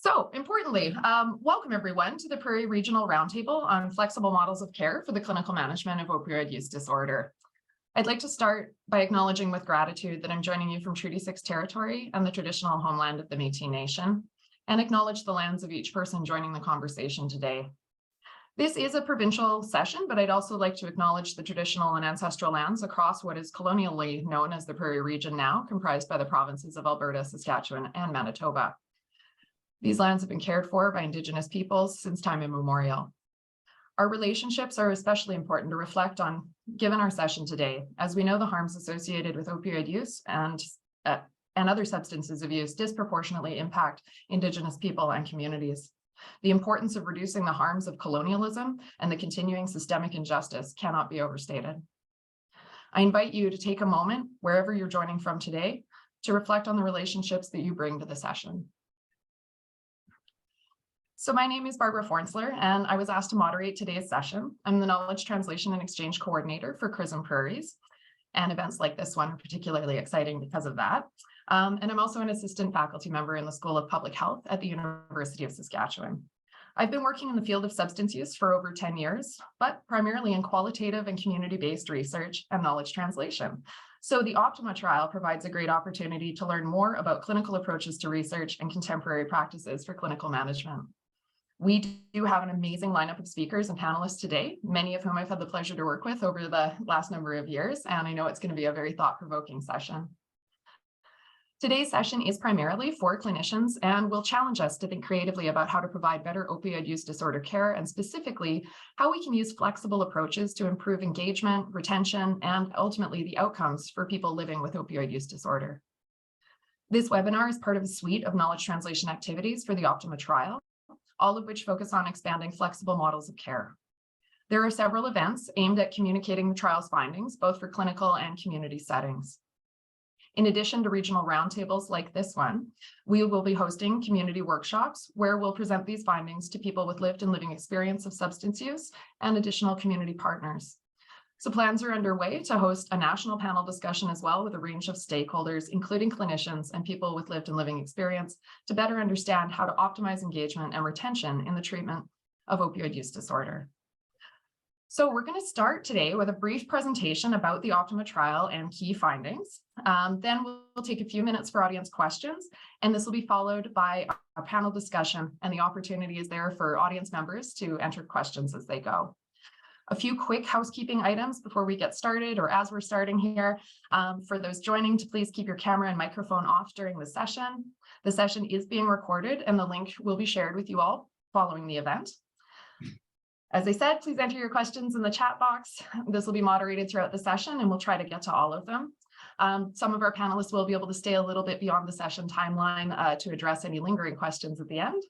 So importantly, welcome everyone to the Prairie Regional Roundtable on flexible models of care for the clinical management of opioid use disorder. I'd like to start by acknowledging with gratitude that I'm joining you from Treaty 6 territory and the traditional homeland of the Métis Nation, and acknowledge the lands of each person joining the conversation today. This is a provincial session, but I'd also like to acknowledge the traditional and ancestral lands across what is colonially known as the Prairie Region now, comprised by the provinces of Alberta, Saskatchewan, and Manitoba. These lands have been cared for by Indigenous peoples since time immemorial. Our relationships are especially important to reflect on, given our session today, as we know the harms associated with opioid use and other substances of use disproportionately impact Indigenous people and communities. The importance of reducing the harms of colonialism and the continuing systemic injustice cannot be overstated. I invite you to take a moment, wherever you're joining from today, to reflect on the relationships that you bring to the session. So my name is Barbara Fornssler, and I was asked to moderate today's session. I'm the Knowledge Translation and Exchange Coordinator for CRISM Prairies, and events like this one are particularly exciting because of that. And I'm also an assistant faculty member in the School of Public Health at the University of Saskatchewan. I've been working in the field of substance use for over 10 years, but primarily in qualitative and community-based research and knowledge translation. So the OPTIMA trial provides a great opportunity to learn more about clinical approaches to research and contemporary practices for clinical management. We do have an amazing lineup of speakers and panelists today, many of whom I've had the pleasure to work with over the last number of years, and I know it's going to be a very thought-provoking session. Today's session is primarily for clinicians and will challenge us to think creatively about how to provide better opioid use disorder care, and specifically how we can use flexible approaches to improve engagement, retention, and ultimately the outcomes for people living with opioid use disorder. This webinar is part of a suite of knowledge translation activities for the OPTIMA trial, all of which focus on expanding flexible models of care. There are several events aimed at communicating the trial's findings, both for clinical and community settings. In addition to regional roundtables like this one, we will be hosting community workshops where we'll present these findings to people with lived and living experience of substance use and additional community partners. So plans are underway to host a national panel discussion as well with a range of stakeholders, including clinicians and people with lived and living experience, to better understand how to optimize engagement and retention in the treatment of opioid use disorder. So we're going to start today with a brief presentation about the OPTIMA trial and key findings. Then we'll take a few minutes for audience questions, and this will be followed by a panel discussion, and the opportunity is there for audience members to enter questions as they go. A few quick housekeeping items before we get started, or as we're starting here. For those joining, to please keep your camera and microphone off during the session. The session is being recorded, and the link will be shared with you all following the event. As I said, please enter your questions in the chat box. This will be moderated throughout the session, and we'll try to get to all of them. Some of our panelists will be able to stay a little bit beyond the session timeline to address any lingering questions at the end.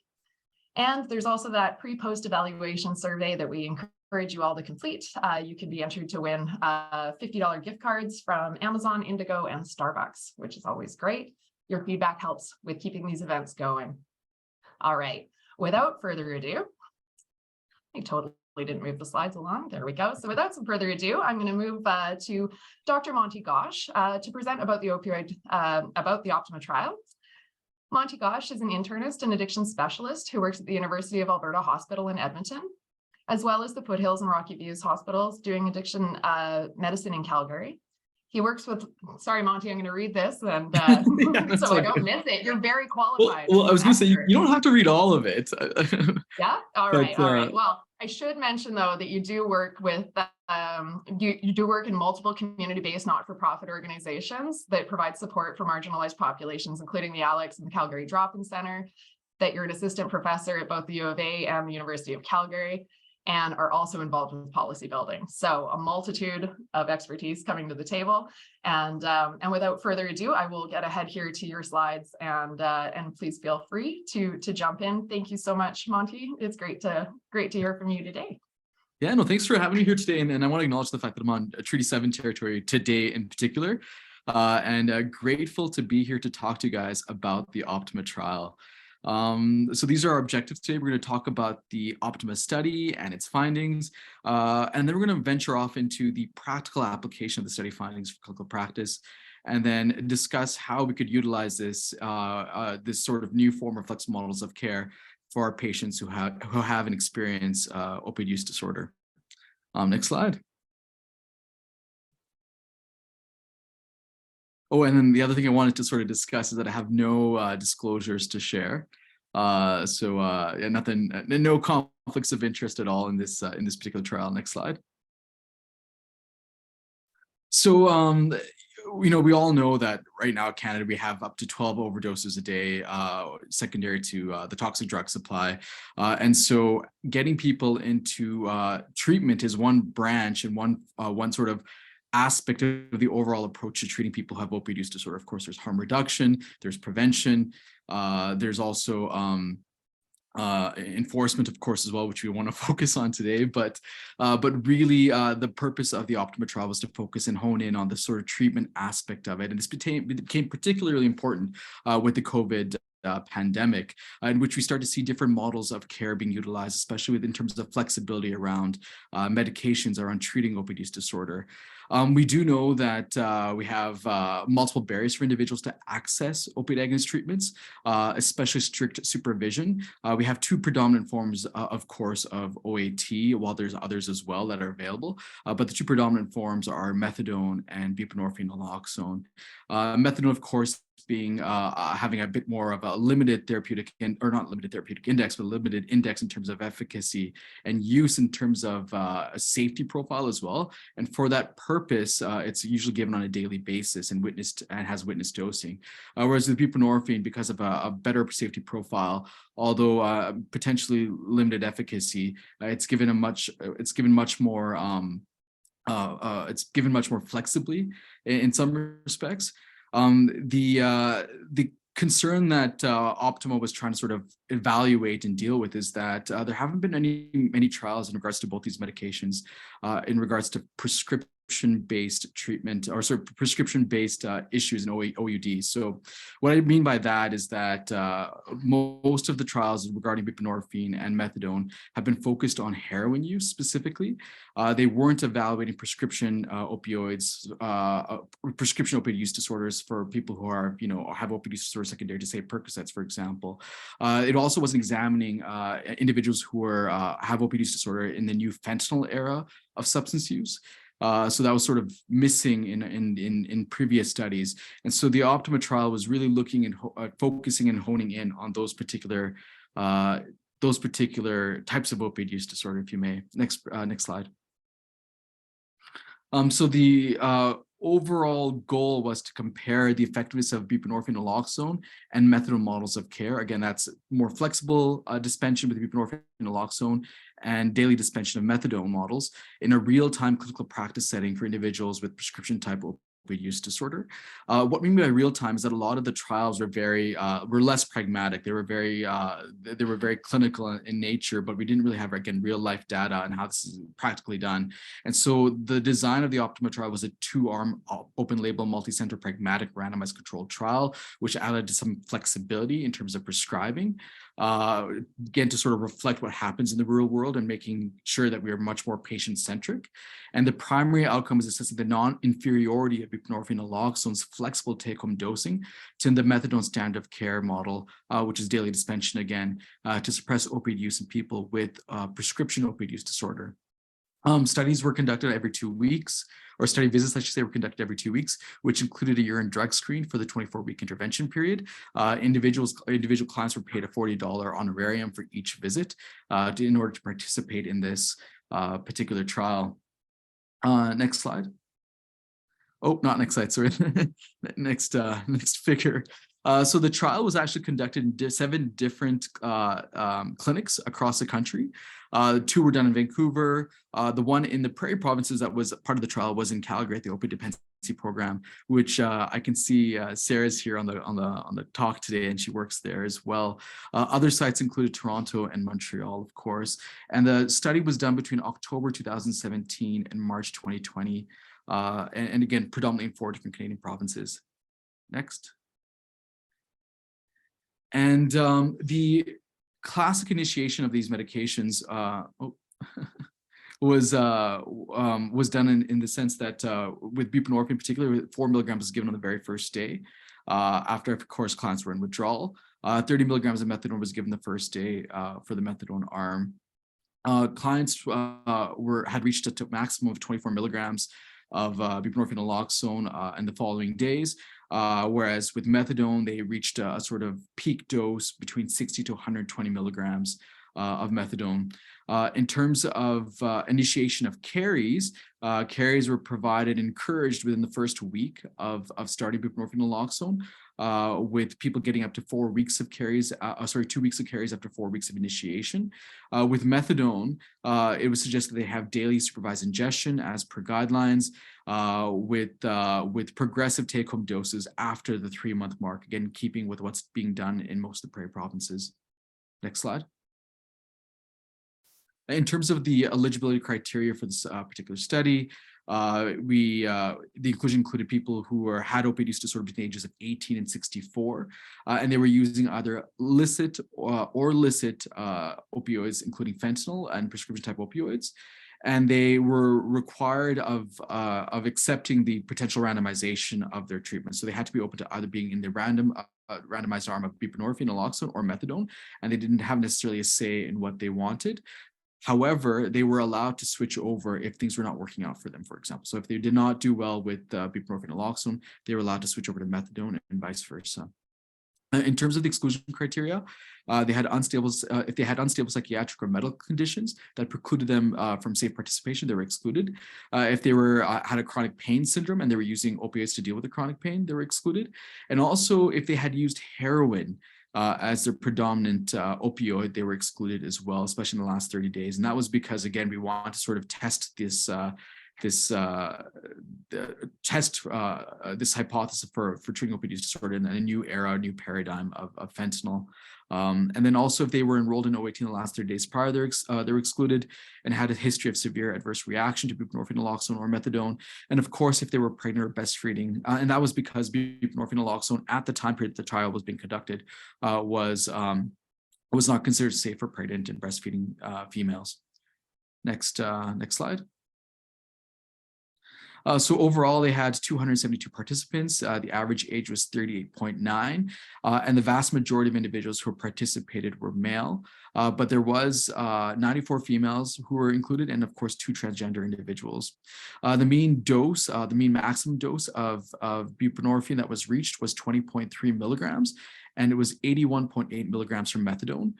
And there's also that pre-post evaluation survey that we encourage you all to complete. You can be entered to win $50 gift cards from Amazon, Indigo, and Starbucks, which is always great. Your feedback helps with keeping these events going. All right, without further ado, I totally didn't move the slides along. There we go. So without some further ado, I'm going to move to Dr. Monty Ghosh to present about the OPTIMA trial. Monty Ghosh is an internist and addiction specialist who works at the University of Alberta Hospital in Edmonton, as well as the Foothills and Rocky Views hospitals doing addiction medicine in Calgary. He works with, sorry, Monty, I'm going to read this and so I don't miss it. You're very qualified. Well, I was going to say, you don't have to read all of it. Yeah? All right. Well, I should mention, though, that you do work with, you do work in multiple community-based not-for-profit organizations that provide support for marginalized populations, including the Alex and the Calgary Drop-In Center, that you're an assistant professor at both the U of A and the University of Calgary, and are also involved with policy building. So a multitude of expertise coming to the table. And without further ado, I will get ahead here to your slides, and please feel free to jump in. Thank you so much, Monty. It's great to hear from you today. Yeah, no, thanks for having me here today. And I want to acknowledge the fact that I'm on Treaty 7 territory today in particular, and grateful to be here to talk to you guys about the OPTIMA trial. So these are our objectives today. We're going to talk about the OPTIMA study and its findings, and then we're going to venture off into the practical application of the study findings for clinical practice. and then discuss how we could utilize this, this sort of new form of flexible models of care for our patients who have and experience opioid use disorder. Next slide. Oh, and then the other thing I wanted to sort of discuss is that I have no disclosures to share. Yeah, nothing, no conflicts of interest at all in this particular trial. Next slide. So, we all know that right now in Canada, we have up to 12 overdoses a day, secondary to the toxic drug supply. And so getting people into treatment is one branch and one sort of aspect of the overall approach to treating people who have opioid use disorder. Of course, there's harm reduction, there's prevention, there's also enforcement, of course, as well, which we want to focus on today. But really, the purpose of the OPTIMA trial was to focus and hone in on the sort of treatment aspect of it. And this became particularly important with the COVID pandemic, in which we start to see different models of care being utilized, especially in terms of flexibility around medications around treating opioid use disorder. We do know that we have multiple barriers for individuals to access opioid agonist treatments, especially strict supervision. We have two predominant forms, of course, of OAT, while there's others as well that are available. But the two predominant forms are methadone and buprenorphine naloxone. Methadone, of course, being having a bit more of a limited therapeutic, or not limited therapeutic index, but limited index in terms of efficacy and use in terms of a safety profile as well. And for that purpose, it's usually given on a daily basis and has witnessed dosing. Whereas with buprenorphine, because of a better safety profile, although potentially limited efficacy, it's given much more flexibly in some respects. The concern that OPTIMA was trying to sort of evaluate and deal with is that there haven't been many trials in regards to both these medications in regards to prescription-based treatment, or sort of prescription-based issues in OUD. So what I mean by that is that most of the trials regarding buprenorphine and methadone have been focused on heroin use specifically. They weren't evaluating prescription opioid use disorders for people who are, have opioid use disorders secondary to, say, Percocets, for example. It also wasn't examining individuals who have opioid use disorder in the new fentanyl era of substance use. So that was sort of missing in previous studies. And so the OPTIMA trial was really looking and focusing and honing in on those particular types of opioid use disorder, if you may. Next slide. So the overall goal was to compare the effectiveness of buprenorphine naloxone and methadone models of care. Again, that's more flexible dispensation with buprenorphine naloxone and daily dispensation of methadone models in a real-time clinical practice setting for individuals with prescription type opioid use disorder. What we mean by real time is that a lot of the trials were less pragmatic. They were very clinical in nature, but we didn't really have, again, real life data on how this is practically done. And so the design of the OPTIMA trial was a 2-arm open label multi-center pragmatic randomized controlled trial, which added to some flexibility in terms of prescribing. Again, to sort of reflect what happens in the real world and making sure that we are much more patient-centric. And the primary outcome is assessing the non-inferiority of buprenorphine naloxone's flexible take-home dosing to the methadone standard of care model, which is daily dispensation, again, to suppress opioid use in people with prescription opioid use disorder. Studies were conducted every 2 weeks, or study visits, I should say, were conducted every 2 weeks, which included a urine drug screen for the 24-week intervention period. Individual clients were paid a $40 honorarium for each visit in order to participate in this particular trial. Next slide. Oh, not next slide, sorry. Next figure. So the trial was actually conducted in 7 different clinics across the country. 2 were done in Vancouver. The one in the Prairie provinces that was part of the trial was in Calgary at the opioid dependency program, which I can see Sarah's here on the talk today, and she works there as well. Other sites included Toronto and Montreal, of course. And the study was done between October 2017 and March 2020. And again, predominantly in 4 different Canadian provinces. Next. And the classic initiation of these medications, was done in the sense that with buprenorphine, particularly 4 milligrams was given on the very first day, after, of course, clients were in withdrawal. 30 milligrams of methadone was given the first day for the methadone arm. Clients had reached a maximum of 24 milligrams of buprenorphine naloxone in the following days, whereas with methadone, they reached a sort of peak dose between 60 to 120 milligrams of methadone. In terms of initiation of carries, carries were provided, encouraged within the first week of starting buprenorphine naloxone, with people getting up to 4 weeks of carries, 2 weeks of carries after 4 weeks of initiation. With methadone, it was suggested they have daily supervised ingestion as per guidelines, with progressive take-home doses after the 3-month mark, again, keeping with what's being done in most of the Prairie provinces. Next slide. In terms of the eligibility criteria for this particular study, the inclusion included people who had opioid use disorder between the ages of 18 and 64, and they were using either illicit or licit opioids, including fentanyl and prescription type opioids. And they were required of accepting the potential randomization of their treatment. So they had to be open to either being in the randomized arm of buprenorphine, naloxone, or methadone, and they didn't have necessarily a say in what they wanted. However, they were allowed to switch over if things were not working out for them, for example. So if they did not do well with buprenorphine naloxone, they were allowed to switch over to methadone and vice versa. In terms of the exclusion criteria, they had unstable, if they had unstable psychiatric or medical conditions that precluded them from safe participation, they were excluded. If they had a chronic pain syndrome and they were using opioids to deal with the chronic pain, they were excluded. And also if they had used heroin as their predominant opioid, they were excluded as well, especially in the last 30 days. And that was because, again, we want to sort of test this this hypothesis for treating opioid use disorder in a new era, a new paradigm of fentanyl. And then also, if they were enrolled in OAT in the last 30 days prior, they were excluded and had a history of severe adverse reaction to buprenorphine naloxone or methadone. And of course, if they were pregnant or breastfeeding, and that was because buprenorphine naloxone at the time period the trial was being conducted was not considered safe for pregnant and breastfeeding females. Next slide. So overall, they had 272 participants. The average age was 38.9, and the vast majority of individuals who participated were male, but there was 94 females who were included, and of course, 2 transgender individuals. The mean maximum dose of buprenorphine that was reached was 20.3 milligrams, and it was 81.8 milligrams for methadone.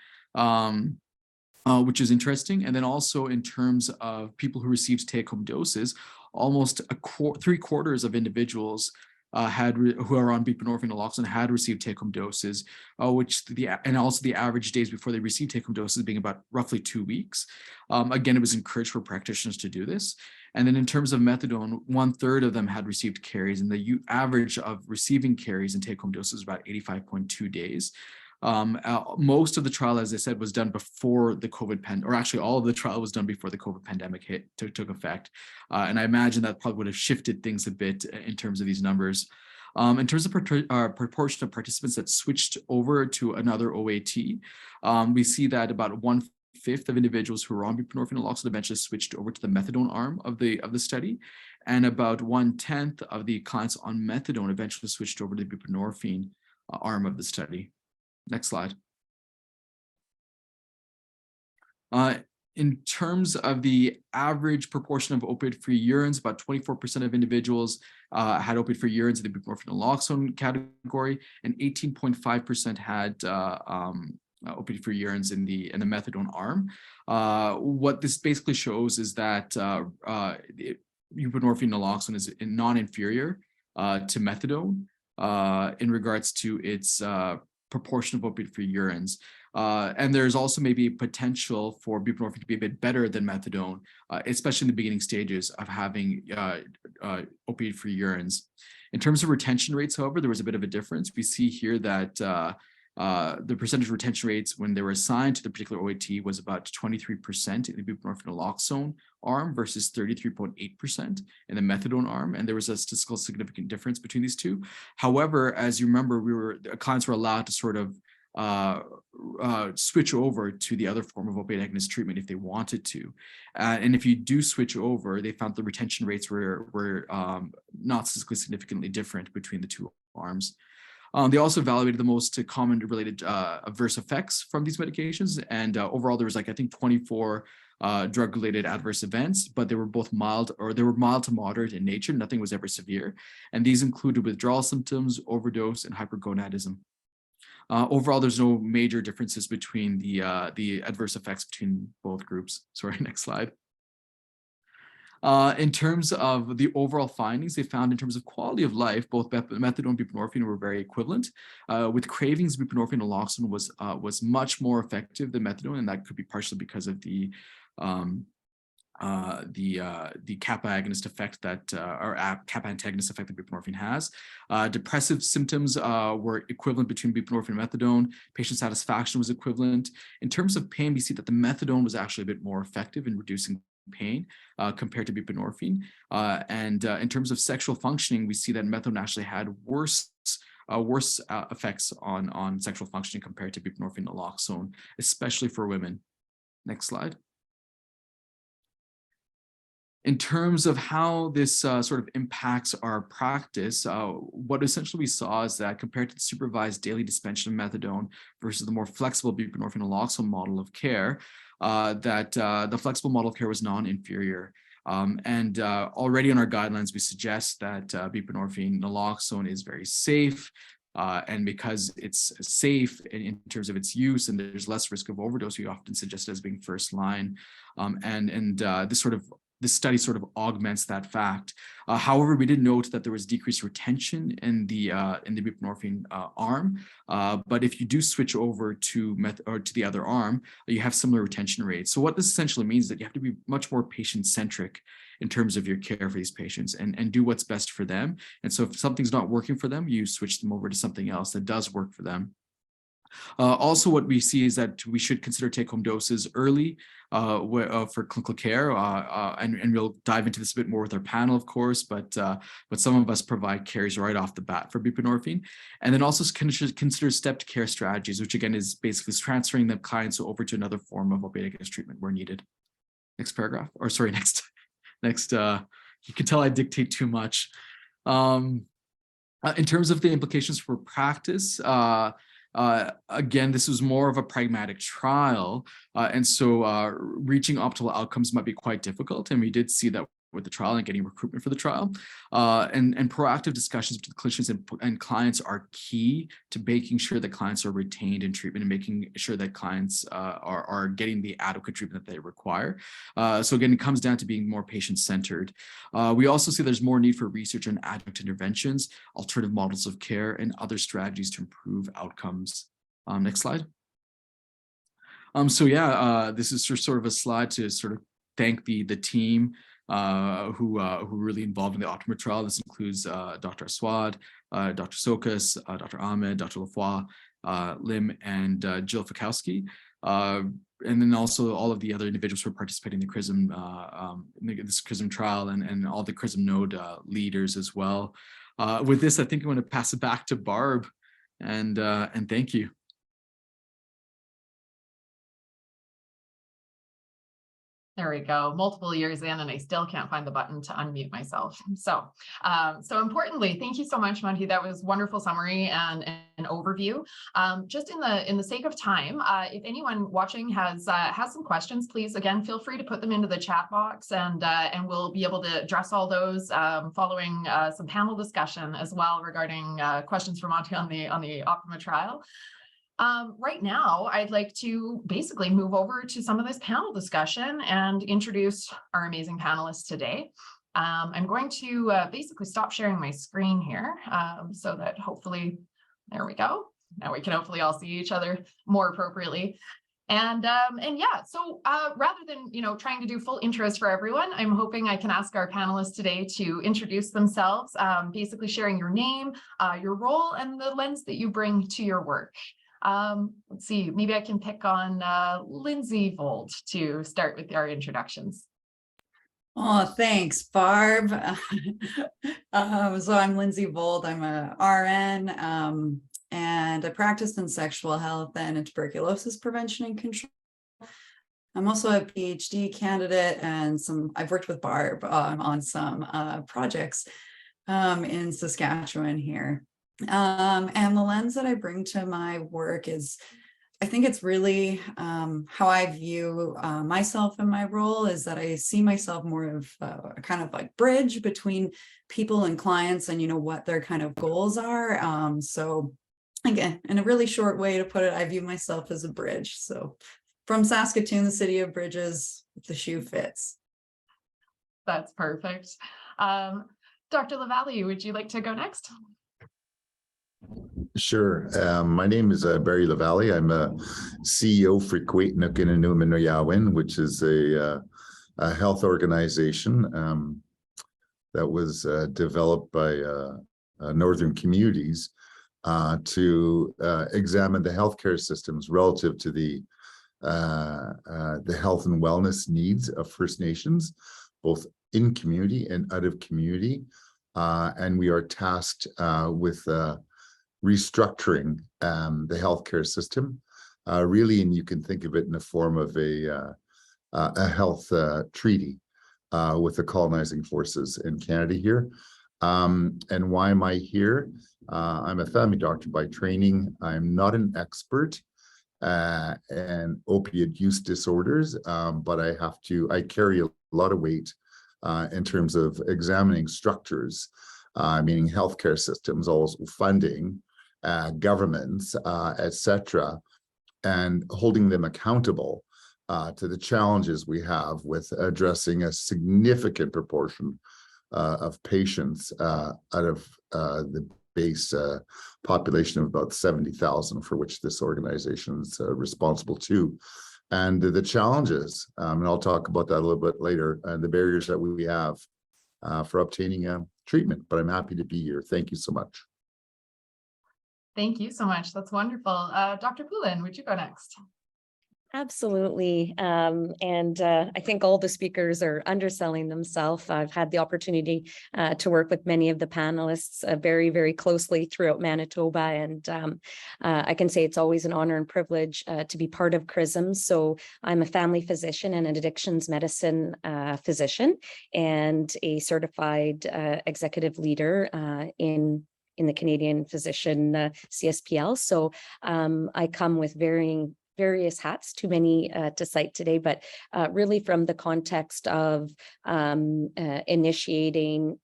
Which is interesting. And then also in terms of people who received take-home doses, almost 3/4 of individuals who are on buprenorphine naloxone had received take-home doses, and also the average days before they received take-home doses being about roughly 2 weeks. Again, it was encouraged for practitioners to do this. And then in terms of methadone, 1/3 of them had received carries, and the average of receiving carries and take-home doses was about 85.2 days. Most of the trial, as I said, was done before the COVID pandemic, or actually all of the trial was done before the COVID pandemic took effect. And I imagine that probably would have shifted things a bit in terms of these numbers. In terms of proportion of participants that switched over to another OAT, we see that about 1/5 of individuals who were on buprenorphine naloxone eventually switched over to the methadone arm of the study, and about 1/10 of the clients on methadone eventually switched over to the buprenorphine arm of the study. Next slide. In terms of the average proportion of opioid-free urines, about 24% of individuals had opioid-free urines in the buprenorphine naloxone category, and 18.5% had opioid-free urines in the methadone arm. What this basically shows is that buprenorphine naloxone is non-inferior to methadone in regards to its proportion of opioid-free urines. And there's also maybe potential for buprenorphine to be a bit better than methadone, especially in the beginning stages of having opioid-free urines. In terms of retention rates, however, there was a bit of a difference. We see here that the percentage retention rates when they were assigned to the particular OAT was about 23% in the buprenorphine naloxone arm versus 33.8% in the methadone arm, and there was a statistical significant difference between these two. However, as you remember, clients were allowed to sort of switch over to the other form of opioid agonist treatment if they wanted to. And if you do switch over, they found the retention rates were not statistically significantly different between the two arms. They also evaluated the most common related adverse effects from these medications. And overall, there was I think 24 drug-related adverse events, but they were both mild to moderate in nature. Nothing was ever severe. And these included withdrawal symptoms, overdose, and hypergonadism. Overall, there's no major differences between the adverse effects between both groups. Sorry, next slide. In terms of the overall findings, they found in terms of quality of life, both methadone and buprenorphine were very equivalent. With cravings, buprenorphine and naloxone was much more effective than methadone, and that could be partially because of the kappa agonist effect or kappa antagonist effect that buprenorphine has. Depressive symptoms were equivalent between buprenorphine and methadone. Patient satisfaction was equivalent. In terms of pain, we see that the methadone was actually a bit more effective in reducing pain compared to buprenorphine. And in terms of sexual functioning, we see that methadone actually had worse effects on sexual functioning compared to buprenorphine and naloxone, especially for women. Next slide. In terms of how this sort of impacts our practice, what essentially we saw is that compared to the supervised daily dispensation of methadone versus the more flexible buprenorphine and naloxone model of care, that the flexible model of care was non-inferior. And already in our guidelines, we suggest that buprenorphine naloxone is very safe. And because it's safe in terms of its use and there's less risk of overdose, we often suggest it as being first line. This study sort of augments that fact. However, we did note that there was decreased retention in the buprenorphine arm. But if you do switch over to the other arm, you have similar retention rates. So what this essentially means is that you have to be much more patient-centric in terms of your care for these patients and do what's best for them. And so if something's not working for them, you switch them over to something else that does work for them. Also, what we see is that we should consider take-home doses early for clinical care, and we'll dive into this a bit more with our panel, of course, but some of us provide carries right off the bat for buprenorphine. And then also consider stepped care strategies, which again is basically transferring the clients over to another form of opioid agonist treatment where needed. Next paragraph, or sorry, next. You can tell I dictate too much. In terms of the implications for practice, again, this was more of a pragmatic trial, and so reaching optimal outcomes might be quite difficult, and we did see that with the trial and getting recruitment for the trial. And proactive discussions with the clinicians and clients are key to making sure that clients are retained in treatment and making sure that clients are getting the adequate treatment that they require. So again, it comes down to being more patient-centered. We also see there's more need for research on adjunct interventions, alternative models of care, and other strategies to improve outcomes. Next slide. This is sort of a slide to sort of thank the team who really involved in the OPTIMA trial. This includes Dr. Aswad, Dr. Sokas, Dr. Ahmed, Dr. Lafoy, Lim, and Jill Fikowski. And then also all of the other individuals who are participating in the CRISM, this CRISM trial, and all the CRISM node leaders as well. With this, I think I'm going to pass it back to Barb, and thank you. There we go. Multiple years in, and I still can't find the button to unmute myself. So importantly, thank you so much, Monty. That was a wonderful summary and an overview. Just in the sake of time, if anyone watching has some questions, please again feel free to put them into the chat box, and we'll be able to address all those following some panel discussion as well regarding questions for Monty on the OPTIMA trial. Right now, I'd like to basically move over to some of this panel discussion and introduce our amazing panelists today. I'm going to basically stop sharing my screen here so that hopefully, there we go. Now we can hopefully all see each other more appropriately. And yeah, so rather than trying to do full intros for everyone, I'm hoping I can ask our panelists today to introduce themselves, basically sharing your name, your role, and the lens that you bring to your work. Let's see, maybe I can pick on Lindsey Vold to start with our introductions. Oh, thanks, Barb. So I'm Lindsey Vold. I'm a RN. and I practice in sexual health and in tuberculosis prevention and control. I'm also a PhD candidate, and I've worked with Barb on some projects in Saskatchewan here. And the lens that I bring to my work is, I think it's really how I view myself in my role, is that I see myself more of a kind of like bridge between people and clients, and what their kind of goals are. So again, in a really short way to put it, I view myself as a bridge. So from Saskatoon, the city of bridges, if the shoe fits. That's perfect. Dr. Lavallee, would you like to go next? Sure. My name is Barry Lavallee. I'm a CEO for Llewelyn-Williams, which is a health organization that was developed by Northern Communities to examine the healthcare systems relative to the health and wellness needs of First Nations, both in community and out of community. And we are tasked with restructuring the healthcare system, really, and you can think of it in the form of a health treaty with the colonizing forces in Canada here. And why am I here? I'm a family doctor by training. I'm not an expert in opiate use disorders, but I carry a lot of weight in terms of examining structures, meaning healthcare systems, also funding, governments, etc., and holding them accountable to the challenges we have with addressing a significant proportion of patients out of the base population of about 70,000, for which this organization is responsible to. And the challenges, and I'll talk about that a little bit later, and the barriers that we have for obtaining treatment. But I'm happy to be here. Thank you so much. Thank you so much. That's wonderful. Dr. Poulin, would you go next? Absolutely. I think all the speakers are underselling themselves. I've had the opportunity to work with many of the panelists very, very closely throughout Manitoba. And I can say it's always an honor and privilege to be part of CRISM. So I'm a family physician and an addictions medicine physician, and a certified executive leader in the Canadian Physician CSPL. So I come with various hats, too many to cite today, but really from the context of initiating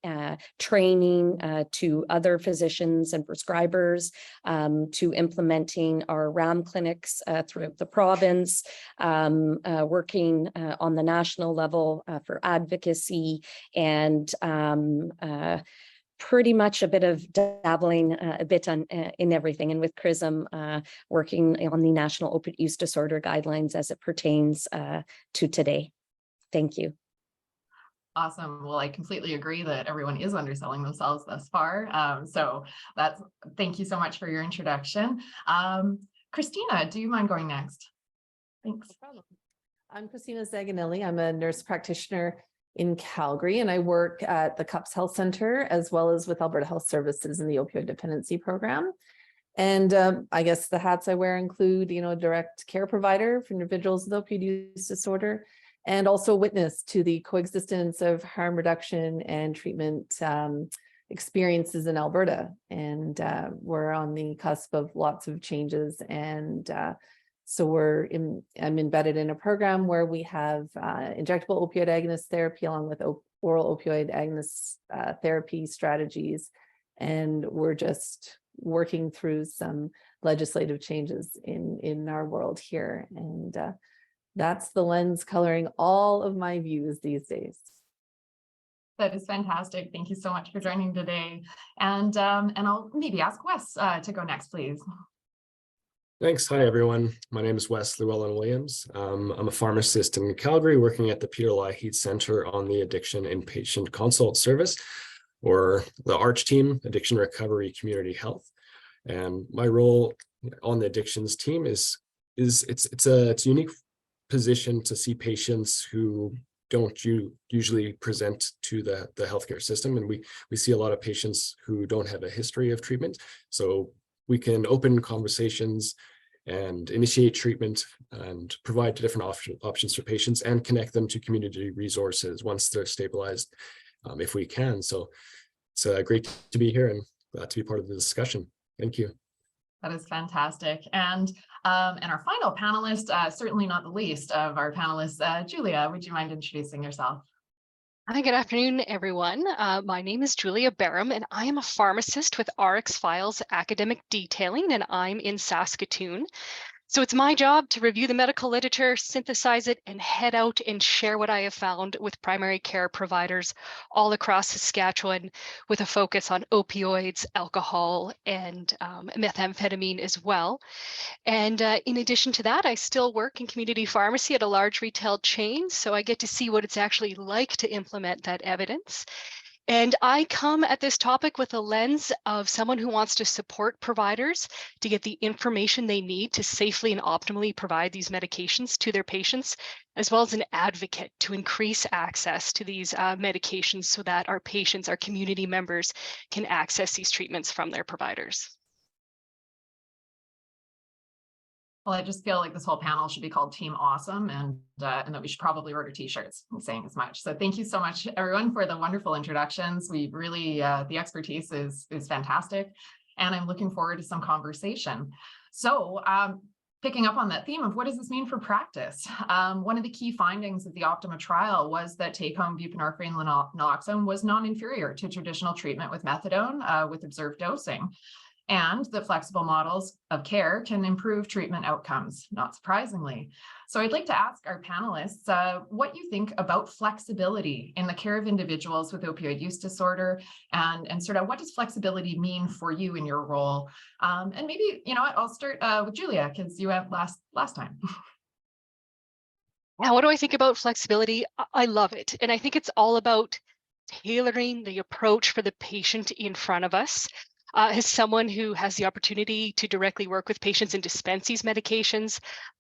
training to other physicians and prescribers, to implementing our RAM clinics throughout the province, working on the national level for advocacy, and pretty much a bit of dabbling a bit on in everything, and with CRISM working on the national opiate use disorder guidelines as it pertains to today. Thank you. Awesome. Well, I completely agree that everyone is underselling themselves thus far. So thank you so much for your introduction. Cristina, do you mind going next? Thanks. No problem. I'm Cristina Zaganelli. I'm a nurse practitioner in Calgary, and I work at the CUPS Health Center as well as with Alberta Health Services in the opioid dependency program. And I guess the hats I wear include, direct care provider for individuals with opioid use disorder, and also witness to the coexistence of harm reduction and treatment experiences in Alberta. And we're on the cusp of lots of changes, and so I'm embedded in a program where we have injectable opioid agonist therapy along with oral opioid agonist therapy strategies. And we're just working through some legislative changes in our world here. And that's the lens coloring all of my views these days. That is fantastic. Thank you so much for joining today. And I'll maybe ask Wes to go next, please. Thanks. Hi, everyone. My name is Wes Llewelyn-Williams. I'm a pharmacist in Calgary, working at the Peter Lougheed Center on the Addiction Inpatient Consult Service, or the ARCH team, Addiction Recovery Community Health. And my role on the addictions team is it's a unique position to see patients who don't usually present to the healthcare system. And we see a lot of patients who don't have a history of treatment. So we can open conversations and initiate treatment and provide different options for patients and connect them to community resources once they're stabilized, if we can. So it's great to be here and glad to be part of the discussion. Thank you. That is fantastic. And our final panelist, certainly not the least of our panelists, Julia, would you mind introducing yourself? Hi, good afternoon, everyone. My name is Julia Bareham, and I am a pharmacist with RX Files Academic Detailing, and I'm in Saskatoon. So it's my job to review the medical literature, synthesize it, and head out and share what I have found with primary care providers all across Saskatchewan, with a focus on opioids, alcohol, and methamphetamine as well. And in addition to that, I still work in community pharmacy at a large retail chain, so I get to see what it's actually like to implement that evidence. And I come at this topic with a lens of someone who wants to support providers to get the information they need to safely and optimally provide these medications to their patients, as well as an advocate to increase access to these medications so that our patients, our community members, can access these treatments from their providers. Well, I just feel like this whole panel should be called Team Awesome, and that we should probably order t-shirts saying as much. So thank you so much, everyone, for the wonderful introductions. We really, the expertise is fantastic, and I'm looking forward to some conversation. So picking up on that theme of what does this mean for practice? One of the key findings of the OPTIMA trial was that take-home buprenorphine naloxone was non-inferior to traditional treatment with methadone with observed dosing, and that flexible models of care can improve treatment outcomes, not surprisingly. So I'd like to ask our panelists what you think about flexibility in the care of individuals with opioid use disorder, and sort of what does flexibility mean for you in your role? And maybe, you know what, I'll start with Julia, because you went last time. Now, what do I think about flexibility? I love it. And I think it's all about tailoring the approach for the patient in front of us. As someone who has the opportunity to directly work with patients and dispense these medications,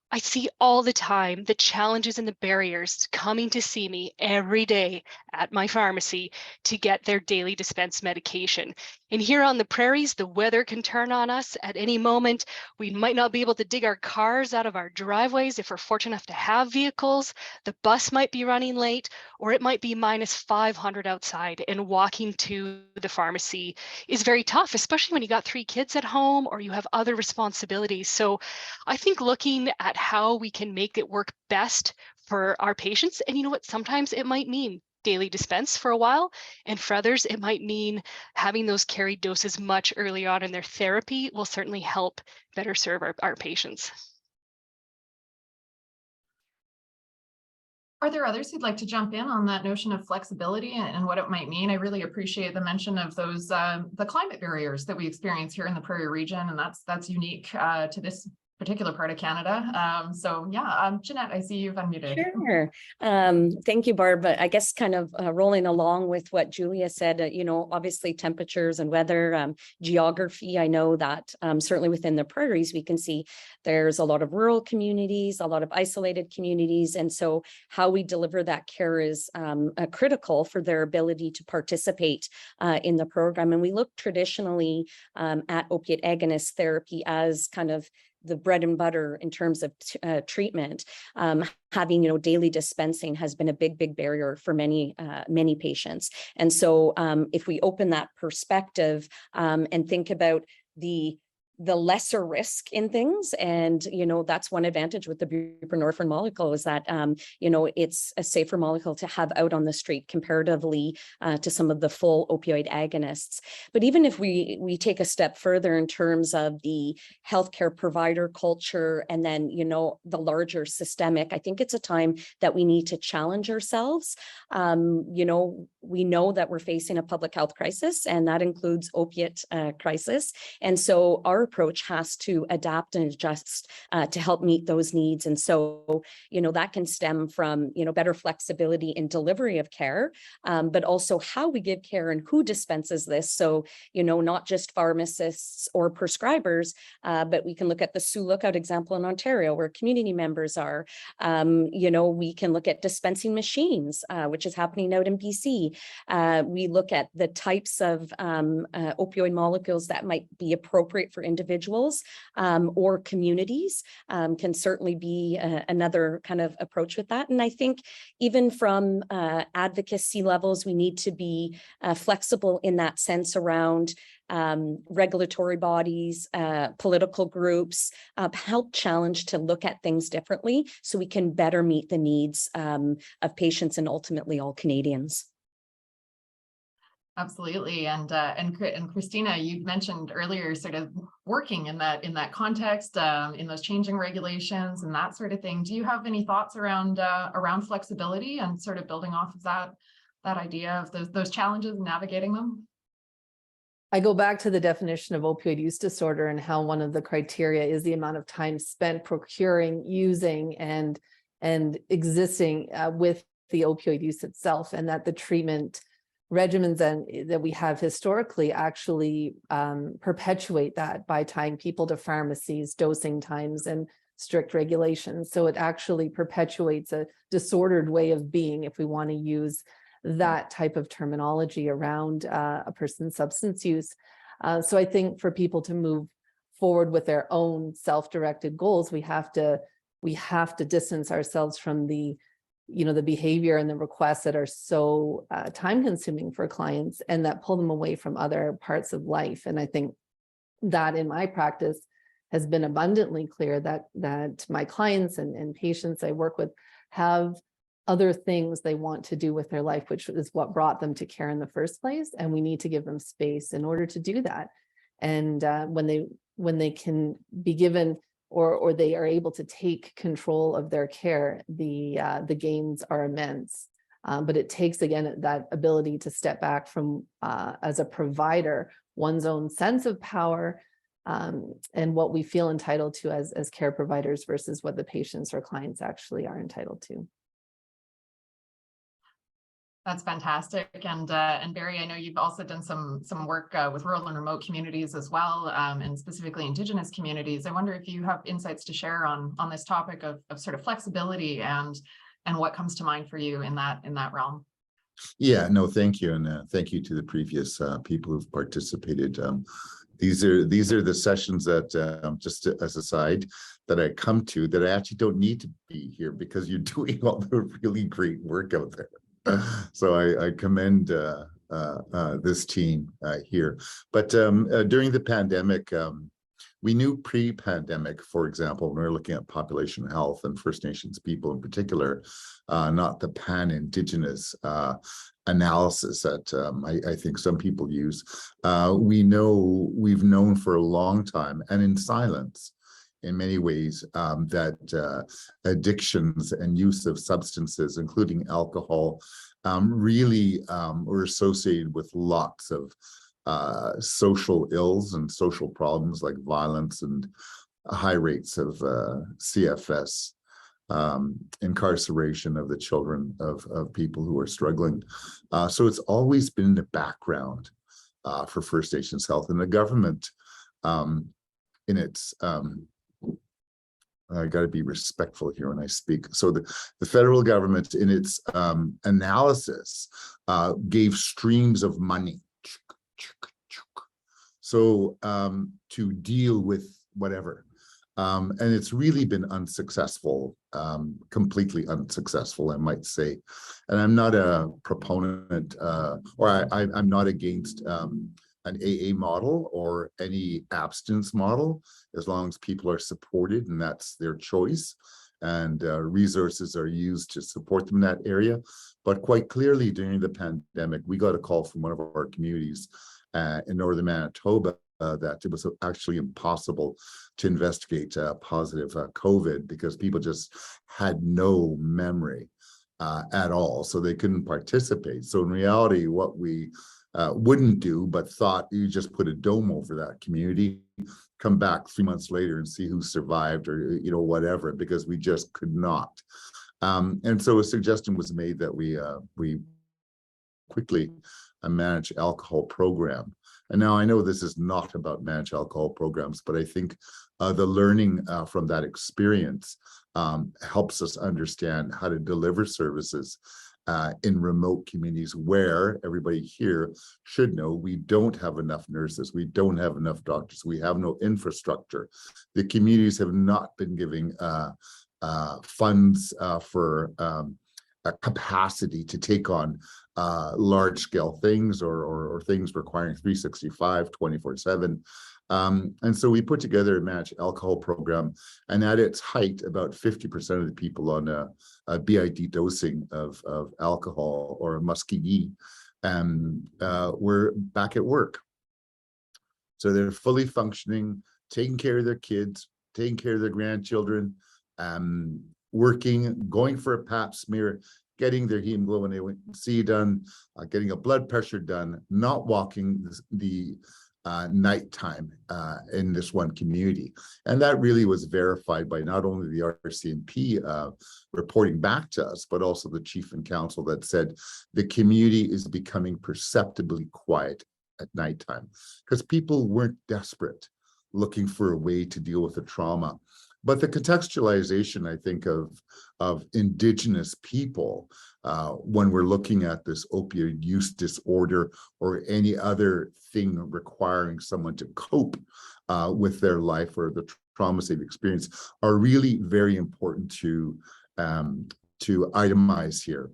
I see all the time the challenges and the barriers coming to see me every day at my pharmacy to get their daily dispensed medication. And here on the prairies, the weather can turn on us at any moment. We might not be able to dig our cars out of our driveways if we're fortunate enough to have vehicles. The bus might be running late, or it might be minus 500 outside, and walking to the pharmacy is very tough, especially when you got 3 kids at home or you have other responsibilities. So I think looking at how we can make it work best for our patients, and you know what, sometimes it might mean daily dispense for a while, and for others it might mean having those carried doses much earlier on in their therapy will certainly help better serve our patients. Are there others who'd like to jump in on that notion of flexibility and what it might mean? I really appreciate the mention of those the climate barriers that we experience here in the Prairie region, and that's unique to this particular part of Canada. So yeah, Ginette, I see you've unmuted. Sure. Thank you, Barb. I guess kind of rolling along with what Julia said, you know, obviously temperatures and weather, geography. I know that certainly within the prairies, we can see there's a lot of rural communities, a lot of isolated communities. And so how we deliver that care is critical for their ability to participate in the program. And we look traditionally at opiate agonist therapy as kind of the bread and butter in terms of treatment. Having, you know, daily dispensing has been a big barrier for many patients. And so if we open that perspective and think about the lesser risk in things, and you know, that's one advantage with the buprenorphine molecule is that you know, it's a safer molecule to have out on the street comparatively to some of the full opioid agonists. But even if we take a step further in terms of the healthcare provider culture, and then, you know, the larger systemic, I think it's a time that we need to challenge ourselves. You know, we know that we're facing a public health crisis, and that includes opiate crisis. And so our approach has to adapt and adjust to help meet those needs. And so, you know, that can stem from, you know, better flexibility in delivery of care, but also how we give care and who dispenses this. So, you know, not just pharmacists or prescribers, but we can look at the Sioux Lookout example in Ontario where community members are. You know, we can look at dispensing machines, which is happening out in BC. we look at the types of opioid molecules that might be appropriate for individuals or communities can certainly be another kind of approach with that. And I think even from advocacy levels, we need to be flexible in that sense around regulatory bodies, political groups, help challenge to look at things differently so we can better meet the needs of patients and ultimately all Canadians. Absolutely. And Cristina, you mentioned earlier sort of working in that context, in those changing regulations and that sort of thing. Do you have any thoughts around flexibility and sort of building off of that idea of those challenges and navigating them? I go back to the definition of opioid use disorder and how one of the criteria is the amount of time spent procuring, using, and existing with the opioid use itself, and that the treatment regimens that we have historically actually perpetuate that by tying people to pharmacies, dosing times, and strict regulations. So it actually perpetuates a disordered way of being, if we want to use that type of terminology around a person's substance use. So I think for people to move forward with their own self-directed goals, we have to distance ourselves from the behavior and the requests that are so time consuming for clients and that pull them away from other parts of life. And I think that in my practice has been abundantly clear that my clients and patients I work with have other things they want to do with their life, which is what brought them to care in the first place. And we need to give them space in order to do that. And when they can be given or they are able to take control of their care, the gains are immense. But it takes, again, that ability to step back from, as a provider, one's own sense of power and what we feel entitled to as care providers versus what the patients or clients actually are entitled to. That's fantastic. And Barry, I know you've also done some work with rural and remote communities as well, and specifically Indigenous communities. I wonder if you have insights to share on this topic of sort of flexibility and what comes to mind for you in that realm. Yeah, no, thank you. And thank you to the previous people who've participated. These are the sessions that, just as a side, that I come to that I actually don't need to be here because you're doing all the really great work out there. So I commend this team here. But during the pandemic, we knew pre-pandemic, for example, when we were looking at population health and First Nations people in particular, not the pan-Indigenous analysis that I think some people use. We've known for a long time and in silence in many ways that addictions and use of substances, including alcohol, really were associated with lots of social ills and social problems like violence and high rates of CFS, incarceration of the children of people who are struggling. So it's always been in the background for First Nations health, and the government in its I got to be respectful here when I speak. So the federal government in its analysis gave streams of money so to deal with whatever. And it's really been unsuccessful, completely unsuccessful, I might say. And I'm not a proponent or I'm not against an AA model or any abstinence model, as long as people are supported and that's their choice and resources are used to support them in that area. But quite clearly during the pandemic, we got a call from one of our communities in northern Manitoba that it was actually impossible to investigate positive COVID because people just had no memory at all. So they couldn't participate. So in reality, what we wouldn't do, but thought you just put a dome over that community, come back 3 months later and see who survived or, whatever, because we just could not. And so a suggestion was made that we quickly manage alcohol program. And now I know this is not about managed alcohol programs, but I think the learning from that experience helps us understand how to deliver services in remote communities where everybody here should know we don't have enough nurses, we don't have enough doctors, we have no infrastructure. The communities have not been giving funds for a capacity to take on large scale things or things requiring 365, 24/7. And so we put together a managed alcohol program, and at its height, about 50% of the people on a BID dosing of alcohol or a muskie were back at work. So they're fully functioning, taking care of their kids, taking care of their grandchildren, working, going for a pap smear, getting their hemoglobin A1C done, getting a blood pressure done, not walking the nighttime in this one community. And that really was verified by not only the RCMP reporting back to us, but also the chief and council that said the community is becoming perceptibly quiet at nighttime because people weren't desperate looking for a way to deal with the trauma. But the contextualization, I think, of Indigenous people when we're looking at this opioid use disorder or any other thing requiring someone to cope with their life or the traumas they've experienced are really very important to itemize here.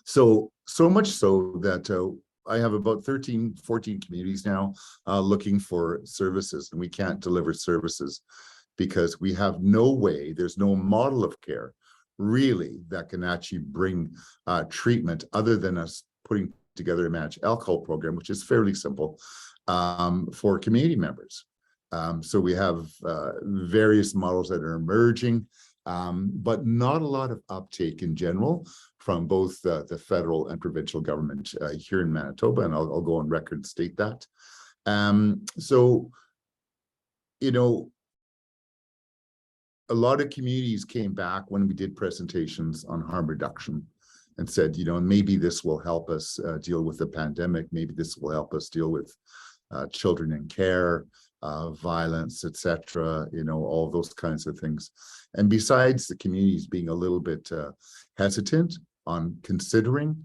So much so that I have about 13, 14 communities now looking for services, and we can't deliver services because we have no way, there's no model of care really that can actually bring treatment other than us putting together a managed alcohol program, which is fairly simple for community members. So we have various models that are emerging, but not a lot of uptake in general from both the federal and provincial government here in Manitoba, and I'll go on record and state that. So, you know, a lot of communities came back when we did presentations on harm reduction and said, you know, maybe this will help us deal with the pandemic. Maybe this will help us deal with children in care, violence, etc. You know, all those kinds of things. And besides the communities being a little bit hesitant on considering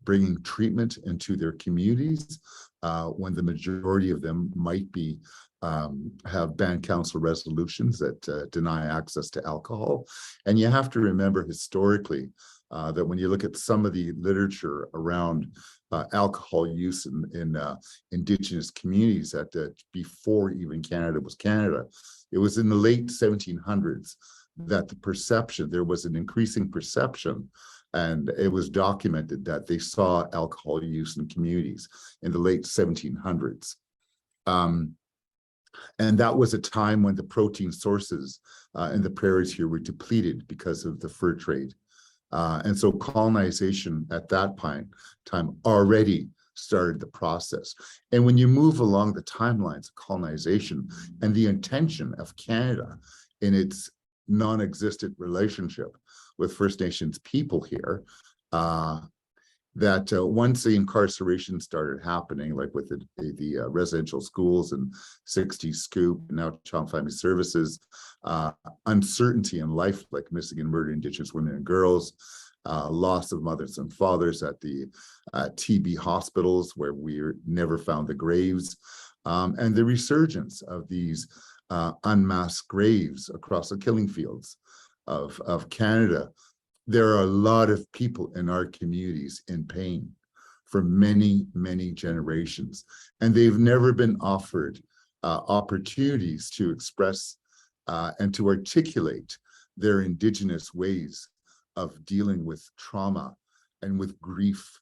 bringing treatment into their communities when the majority of them might be have banned council resolutions that deny access to alcohol. And you have to remember historically that when you look at some of the literature around alcohol use in Indigenous communities that before even Canada was Canada, it was in the late 1700s that there was an increasing perception, and it was documented that they saw alcohol use in communities in the late 1700s. And that was a time when the protein sources in the prairies here were depleted because of the fur trade. And so colonization at that time already started the process. And when you move along the timelines of colonization and the intention of Canada in its non-existent relationship with First Nations people here, that once the incarceration started happening, like with the residential schools and 60 Scoop, and now Child Family Services, uncertainty in life, like missing and murdered Indigenous women and girls, loss of mothers and fathers at the TB hospitals where we never found the graves, and the resurgence of these unmasked graves across the killing fields of Canada. There are a lot of people in our communities in pain for many, many generations, and they've never been offered opportunities to express and to articulate their Indigenous ways of dealing with trauma and with grief.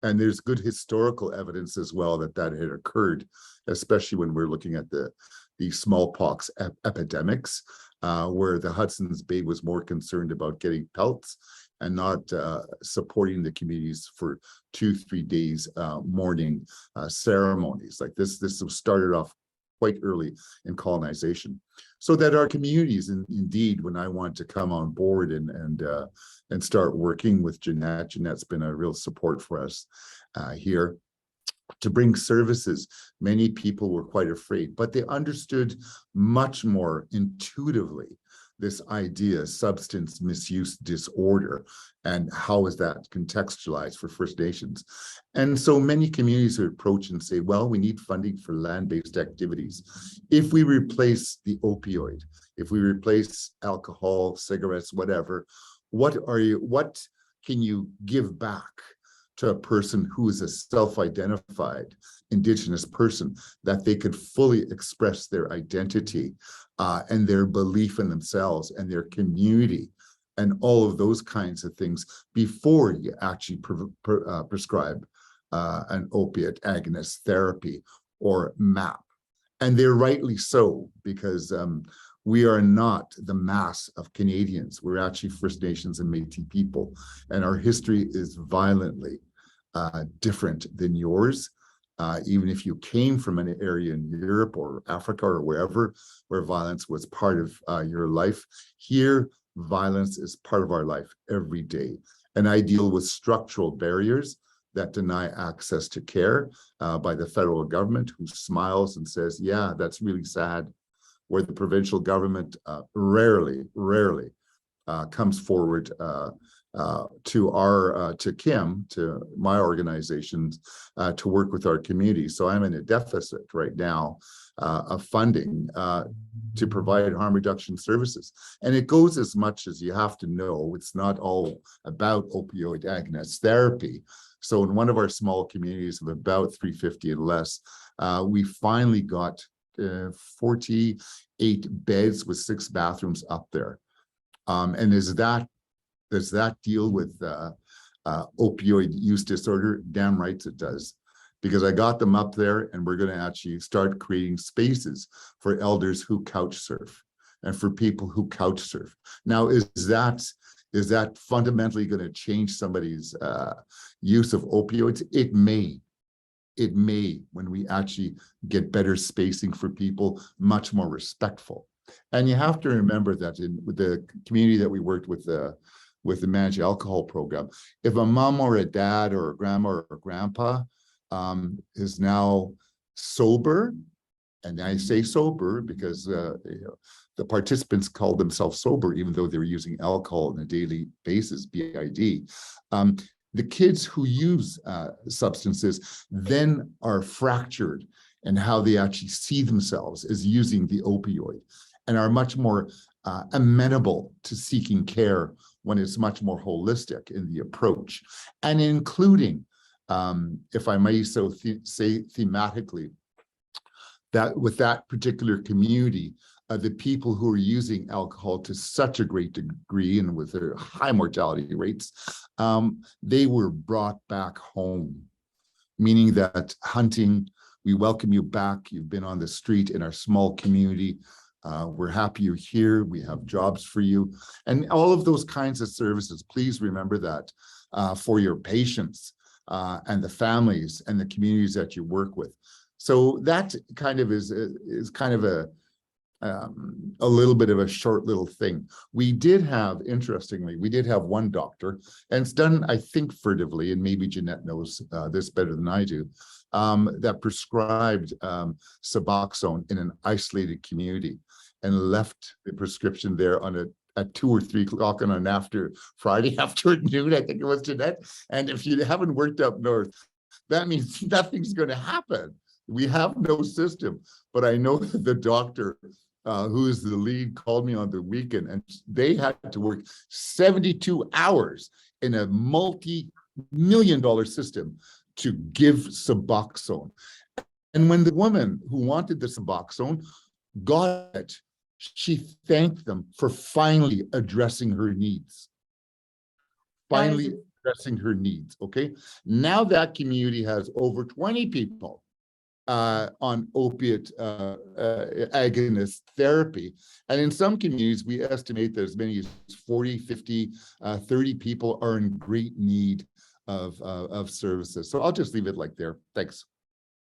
And there's good historical evidence as well that had occurred, especially when we're looking at the smallpox epidemics, where the Hudson's Bay was more concerned about getting pelts and not supporting the communities for 2-3 days mourning ceremonies. Like this was started off quite early in colonization, so that our communities, indeed, when I want to come on board and start working with Ginette, Ginette's been a real support for us here to bring services. Many people were quite afraid, but they understood much more intuitively this idea, substance misuse disorder, and how is that contextualized for First Nations? And so many communities would approach and say, well, we need funding for land-based activities. If we replace the opioid, if we replace alcohol, cigarettes, whatever, what can you give back to a person who is a self-identified Indigenous person, that they could fully express their identity and their belief in themselves and their community and all of those kinds of things before you actually prescribe an opiate agonist therapy or MAP. And they're rightly so, because we are not the mass of Canadians. We're actually First Nations and Métis people, and our history is violently different than yours. Even if you came from an area in Europe or Africa or wherever where violence was part of your life, here violence is part of our life every day. And I deal with structural barriers that deny access to care by the federal government, who smiles and says, yeah, that's really sad, where the provincial government rarely comes forward to Kim, to my organizations, to work with our community. So I'm in a deficit right now of funding to provide harm reduction services. And it goes as much as you have to know. It's not all about opioid agonist therapy. So in one of our small communities of about 350 and less, we finally got 48 beds with 6 bathrooms up there. And does that deal with opioid use disorder? Damn right it does. Because I got them up there, and we're going to actually start creating spaces for elders who couch surf and for people who couch surf. Now, is that fundamentally going to change somebody's use of opioids? It may, when we actually get better spacing for people, much more respectful. And you have to remember that in the community that we worked with the managed alcohol program, if a mom or a dad or a grandma or a grandpa is now sober, and I say sober because the participants called themselves sober, even though they were using alcohol on a daily basis, BID. The kids who use substances then are fractured in how they actually see themselves as using the opioid, and are much more amenable to seeking care when it's much more holistic in the approach, and including, if I may so say thematically, that with that particular community, the people who are using alcohol to such a great degree and with their high mortality rates, they were brought back home, meaning that hunting, we welcome you back. You've been on the street in our small community. We're happy you're here. We have jobs for you. And all of those kinds of services, please remember that for your patients and the families and the communities that you work with. So that kind of is kind of a little bit of a short little thing. We did have, interestingly, one doctor, and it's done, I think, furtively, and maybe Ginette knows this better than I do, that prescribed Suboxone in an isolated community and left the prescription there on at 2 or 3 o'clock on an Friday afternoon, I think it was, Ginette. And if you haven't worked up north, that means nothing's going to happen. We have no system. But I know that the doctor who is the lead called me on the weekend, and they had to work 72 hours in a multi-million-dollar system to give Suboxone. And when the woman who wanted the Suboxone got it, she thanked them for finally addressing her needs. Finally addressing her needs, okay? Now that community has over 20 people on opiate agonist therapy. And in some communities, we estimate that as many as 40, 50, 30 people are in great need of services. So I'll just leave it like there. Thanks.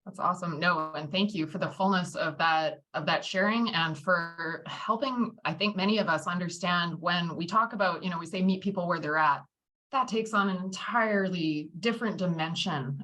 That's awesome. No, and thank you for the fullness of that sharing, and for helping, I think, many of us understand when we talk about, we say meet people where they're at. That takes on an entirely different dimension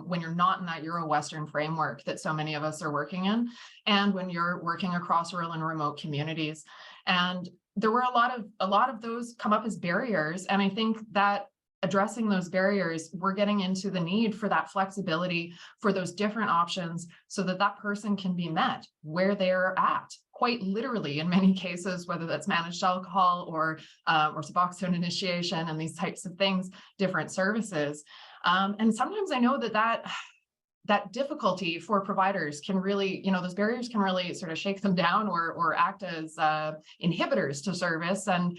when you're not in that Euro-Western framework that so many of us are working in, and when you're working across rural and remote communities. And there were a lot of those come up as barriers. And I think that addressing those barriers, we're getting into the need for that flexibility for those different options so that that person can be met where they're at, quite literally in many cases, whether that's managed alcohol or Suboxone initiation and these types of things, different services. And sometimes I know that difficulty for providers can really, those barriers can really sort of shake them down or act as inhibitors to service. And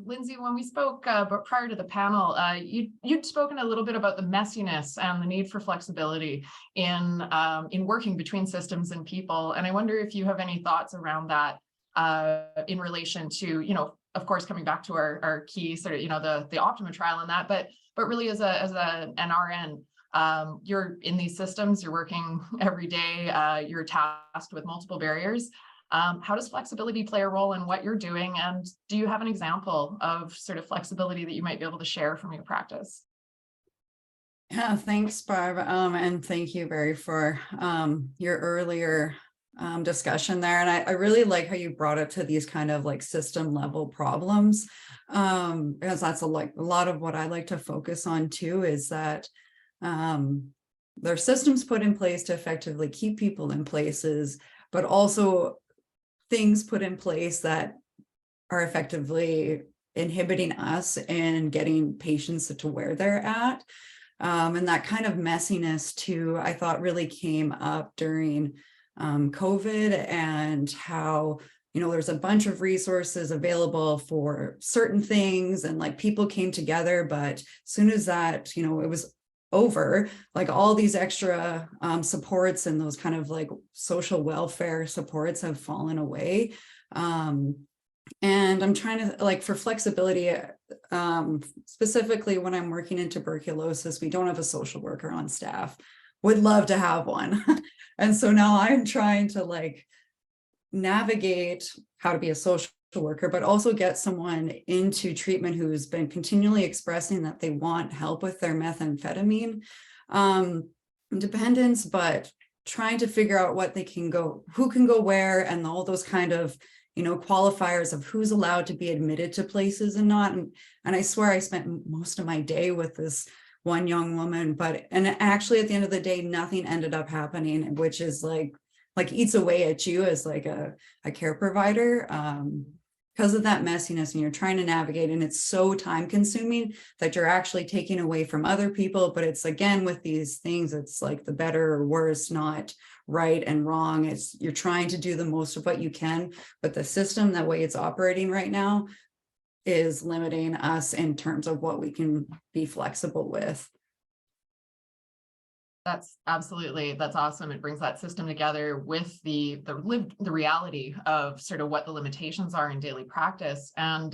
Lindsey, when we spoke but prior to the panel, you'd spoken a little bit about the messiness and the need for flexibility in working between systems and people. And I wonder if you have any thoughts around that in relation to, of course, coming back to our key sort of, the OPTIMA trial and that, but really as an RN. You're in these systems, you're working every day, you're tasked with multiple barriers. How does flexibility play a role in what you're doing? And do you have an example of sort of flexibility that you might be able to share from your practice? Yeah, thanks, Barb. And thank you, Barry, for your earlier discussion there. And I really like how you brought it to these kind of like system level problems, because that's a lot of what I like to focus on too, is that there are systems put in place to effectively keep people in places, but also things put in place that are effectively inhibiting us and getting patients to where they're at. And that kind of messiness too, I thought really came up during COVID, and how there's a bunch of resources available for certain things, and like people came together, but as soon as that it was over, like all these extra supports and those kind of like social welfare supports have fallen away. And I'm trying to, like, for flexibility, specifically when I'm working in tuberculosis, we don't have a social worker on staff. Would love to have one. And so now I'm trying to like navigate how to be a social worker, but also get someone into treatment who's been continually expressing that they want help with their methamphetamine dependence, but trying to figure out who can go where, and all those kind of qualifiers of who's allowed to be admitted to places and not. And I swear I spent most of my day with this one young woman, and actually at the end of the day, nothing ended up happening, which is like eats away at you as like a care provider, because of that messiness, and you're trying to navigate, and it's so time consuming that you're actually taking away from other people. But it's, again, with these things, it's like the better or worse, not right and wrong. You're trying to do the most of what you can, but the system, that way it's operating right now, is limiting us in terms of what we can be flexible with. That's awesome. It brings that system together with the reality of sort of what the limitations are in daily practice. And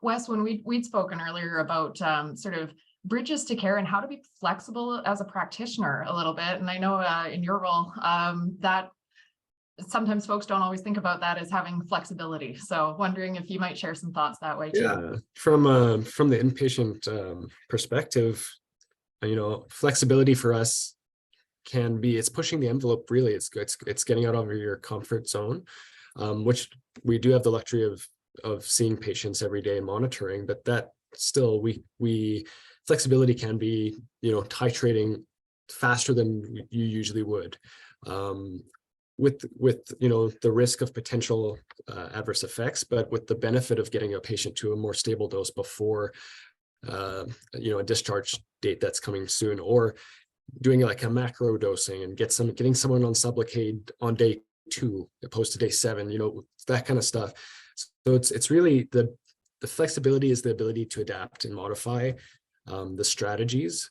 Wes, when we'd spoken earlier about sort of bridges to care and how to be flexible as a practitioner a little bit, and I know in your role that sometimes folks don't always think about that as having flexibility. So wondering if you might share some thoughts that way too. Yeah, from the inpatient perspective, flexibility for us can be, it's pushing the envelope, really. It's getting out of your comfort zone, which we do have the luxury of seeing patients every day and monitoring, but that still, we flexibility can be, titrating faster than you usually would, with the risk of potential adverse effects, but with the benefit of getting a patient to a more stable dose before a discharge date that's coming soon, or doing like a macro dosing and getting someone on Sublocade on day 2 opposed to day 7, that kind of stuff. So it's really the flexibility is the ability to adapt and modify the strategies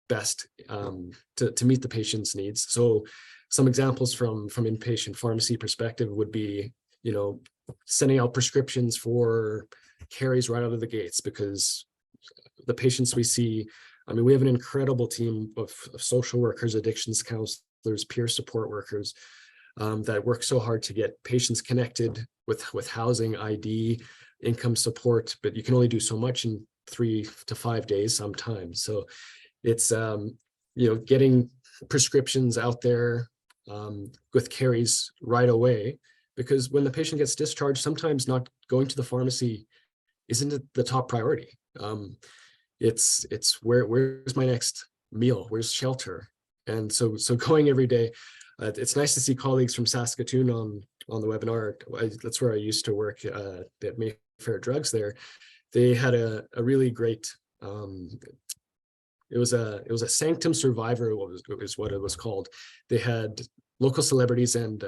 best to meet the patient's needs. So some examples from inpatient pharmacy perspective would be, sending out prescriptions for carries right out of the gates, because the patients we see, we have an incredible team of social workers, addictions counselors, peer support workers that work so hard to get patients connected with housing, ID, income support, but you can only do so much in 3 to 5 days sometimes. So it's, getting prescriptions out there with carries right away because when the patient gets discharged, sometimes not going to the pharmacy isn't the top priority. It's where's my next meal? Where's shelter? And so going every day. It's nice to see colleagues from Saskatoon on the webinar. That's where I used to work at Mayfair Drugs there. They had a really great, it was a Sanctum Survivor, is what it was called. They had local celebrities and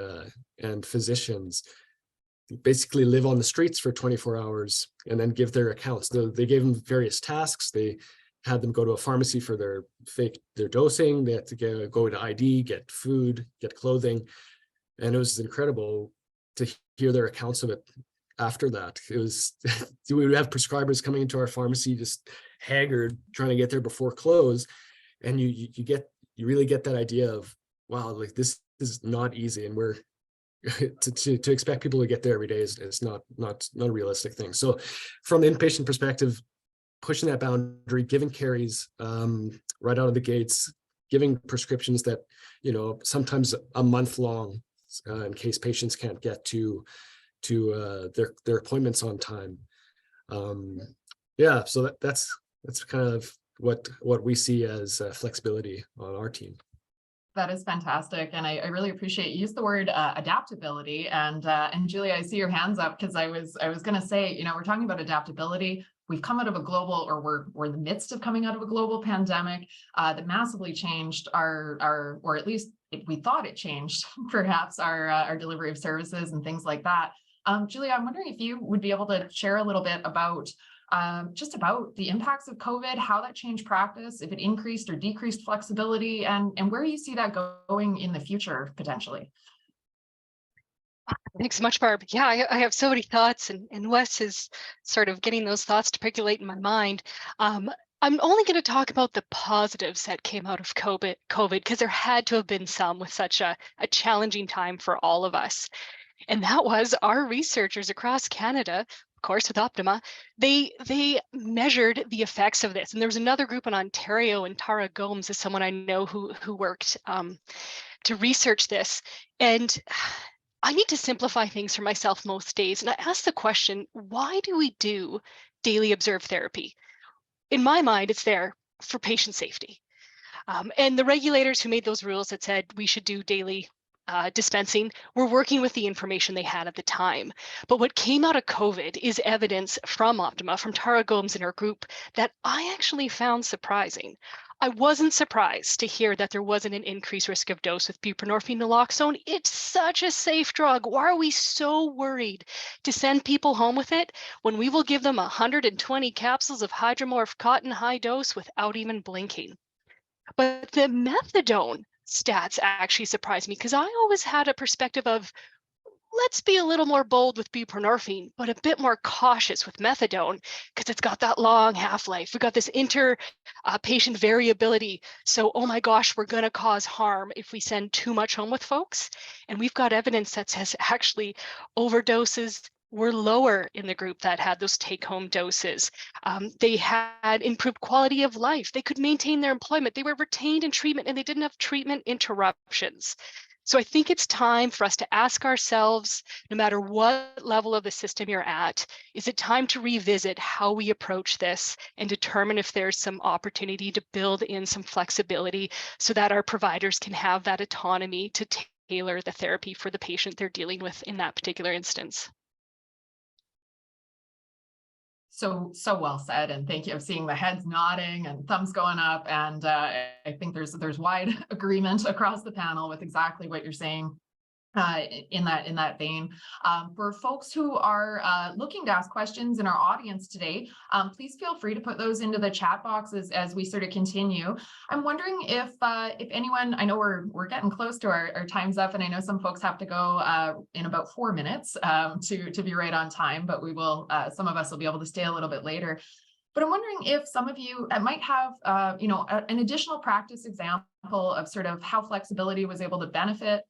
physicians basically live on the streets for 24 hours and then give their accounts. They gave them various tasks. They had them go to a pharmacy for their dosing. They had to go to ID, get food, get clothing. And it was incredible to hear their accounts of it after that. It was, we would have prescribers coming into our pharmacy just haggard, trying to get there before close. And you really get that idea of, wow, like this is not easy. And we're, to expect people to get there every day is not a realistic thing. So from the inpatient perspective, pushing that boundary, giving carries right out of the gates, giving prescriptions that, sometimes a month long in case patients can't get to their appointments on time. So that's kind of what we see as flexibility on our team. That is fantastic. And I really appreciate you used the word adaptability. And Julia, I see your hands up because I was going to say, we're talking about adaptability. We've come out of a global, or we're in the midst of coming out of a global pandemic that massively changed our, or at least we thought it changed perhaps our delivery of services and things like that. Julia, I'm wondering if you would be able to share a little bit about just about the impacts of COVID, how that changed practice, if it increased or decreased flexibility, and where you see that going in the future potentially. Thanks so much, Barb. Yeah, I have so many thoughts, and Wes is sort of getting those thoughts to percolate in my mind. I'm only going to talk about the positives that came out of COVID, because there had to have been some with such a challenging time for all of us. And that was our researchers across Canada, of course, with OPTIMA, they measured the effects of this. And there was another group in Ontario, and Tara Gomes is someone I know who worked to research this. And I need to simplify things for myself most days. And I ask the question, why do we do daily observed therapy? In my mind, it's there for patient safety. And the regulators who made those rules that said we should do daily dispensing were working with the information they had at the time. But what came out of COVID is evidence from OPTIMA, from Tara Gomes and her group, that I actually found surprising. I wasn't surprised to hear that there wasn't an increased risk of dose with buprenorphine naloxone. It's such a safe drug. Why are we so worried to send people home with it when we will give them 120 capsules of hydromorph cotton high dose without even blinking? But the methadone stats actually surprised me, because I always had a perspective of, let's be a little more bold with buprenorphine, but a bit more cautious with methadone, because it's got that long half-life. We've got this patient variability. So, oh my gosh, we're going to cause harm if we send too much home with folks. And we've got evidence that says actually overdoses were lower in the group that had those take-home doses. They had improved quality of life. They could maintain their employment. They were retained in treatment, and they didn't have treatment interruptions. So I think it's time for us to ask ourselves, no matter what level of the system you're at, is it time to revisit how we approach this and determine if there's some opportunity to build in some flexibility so that our providers can have that autonomy to tailor the therapy for the patient they're dealing with in that particular instance. So well said, and thank you. I'm seeing the heads nodding and thumbs going up, and I think there's wide agreement across the panel with exactly what you're saying in that vein. For folks who are looking to ask questions in our audience today, please feel free to put those into the chat boxes as we sort of continue. I'm wondering if anyone, I know we're getting close to our time's up, and I know some folks have to go in about 4 minutes to be right on time, but we will, some of us will be able to stay a little bit later. But I'm wondering if some of you might have, an additional practice example of sort of how flexibility was able to benefit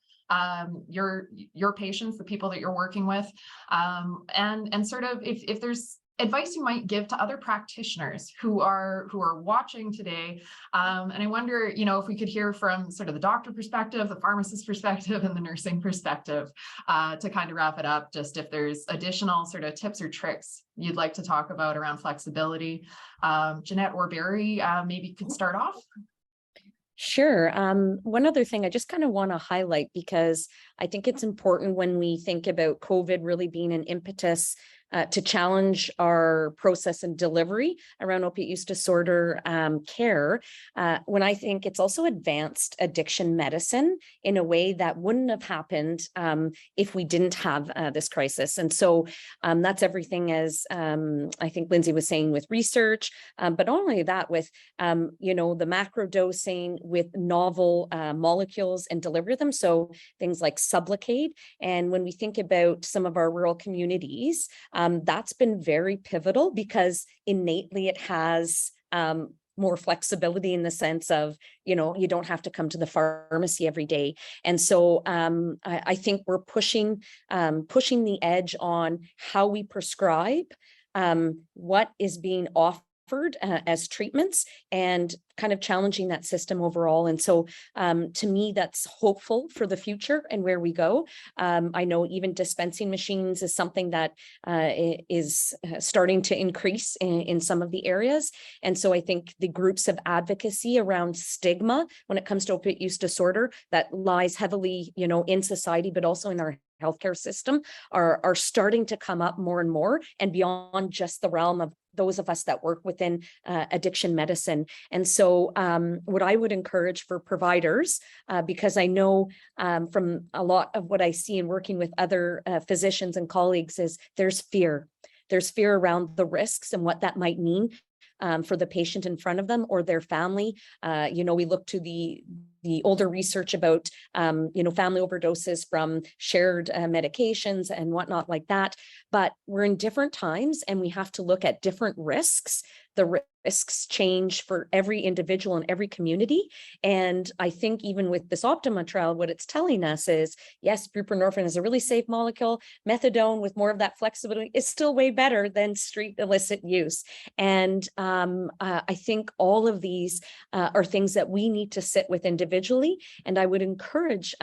your patients, the people that you're working with, and sort of if there's advice you might give to other practitioners who are watching today. And I wonder, if we could hear from sort of the doctor perspective, the pharmacist perspective, and the nursing perspective to kind of wrap it up, just if there's additional sort of tips or tricks you'd like to talk about around flexibility. Ginette or Barry, maybe could start off. Sure. One other thing I just kind of want to highlight, because I think it's important when we think about COVID really being an impetus to challenge our process and delivery around opiate use disorder care, when I think it's also advanced addiction medicine in a way that wouldn't have happened if we didn't have this crisis. And so that's everything, as I think Lindsey was saying, with research, but not only that, with the macro dosing with novel molecules and deliver them. So things like Sublocade. And when we think about some of our rural communities, that's been very pivotal, because innately it has more flexibility in the sense of, you don't have to come to the pharmacy every day. And so I think we're pushing the edge on how we prescribe, what is being offered as treatments, and kind of challenging that system overall. And so to me, that's hopeful for the future and where we go. I know even dispensing machines is something that is starting to increase in some of the areas. And so I think the groups of advocacy around stigma when it comes to opiate use disorder that lies heavily, in society, but also in our healthcare system are starting to come up more and more, and beyond just the realm of those of us that work within addiction medicine. And so what I would encourage for providers, because I know from a lot of what I see in working with other physicians and colleagues, is there's fear. There's fear around the risks and what that might mean for the patient in front of them or their family. We look to the older research about, family overdoses from shared medications and whatnot like that. But we're in different times and we have to look at different risks. The risks change for every individual in every community. And I think even with this OPTIMA trial, what it's telling us is, yes, buprenorphine is a really safe molecule. Methadone with more of that flexibility is still way better than street illicit use. And I think all of these are things that we need to sit with individually. And I would encourage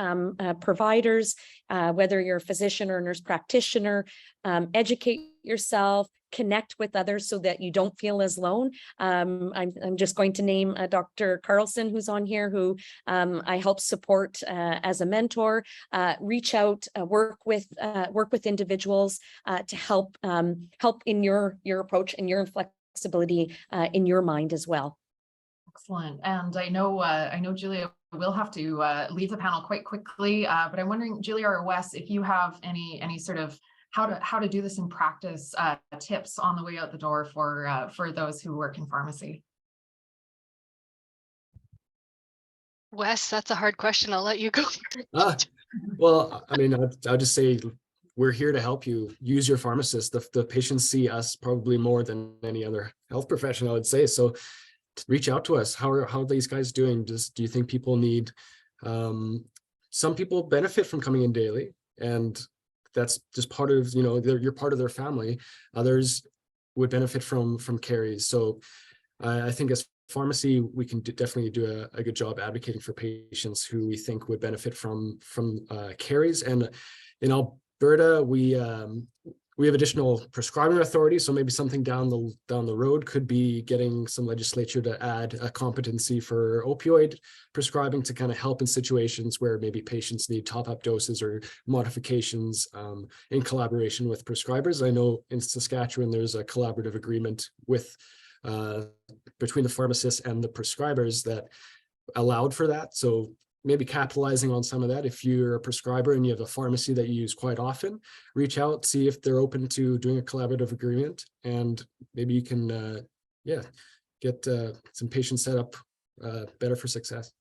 providers, whether you're a physician or a nurse practitioner, educate yourself, connect with others so that you don't feel as alone. I'm just going to name Dr. Carlson, who's on here, who I help support as a mentor. Reach out, work with individuals to help in your approach and your flexibility in your mind as well. Excellent. And I know Julia will have to leave the panel quite quickly, but I'm wondering, Julia or Wes, if you have any sort of how to do this in practice tips on the way out the door for those who work in pharmacy. Wes, that's a hard question. I'll let you go. Well, I mean, I'll just say we're here to help you. Use your pharmacist. The patients see us probably more than any other health professional, I would say. So reach out to us. How are these guys doing? Do you think people need? Some people benefit from coming in daily, and that's just part of, you're part of their family. Others would benefit from carries. So I think as pharmacy, we can definitely do a good job advocating for patients who we think would benefit from carries. And in Alberta, we have additional prescribing authority. So maybe something down the road could be getting some legislature to add a competency for opioid prescribing to kind of help in situations where maybe patients need top-up doses or modifications in collaboration with prescribers. I know in Saskatchewan, there's a collaborative agreement with between the pharmacists and the prescribers that allowed for that. So maybe capitalizing on some of that. If you're a prescriber and you have a pharmacy that you use quite often, reach out, see if they're open to doing a collaborative agreement, and maybe you can, get some patients set up better for success.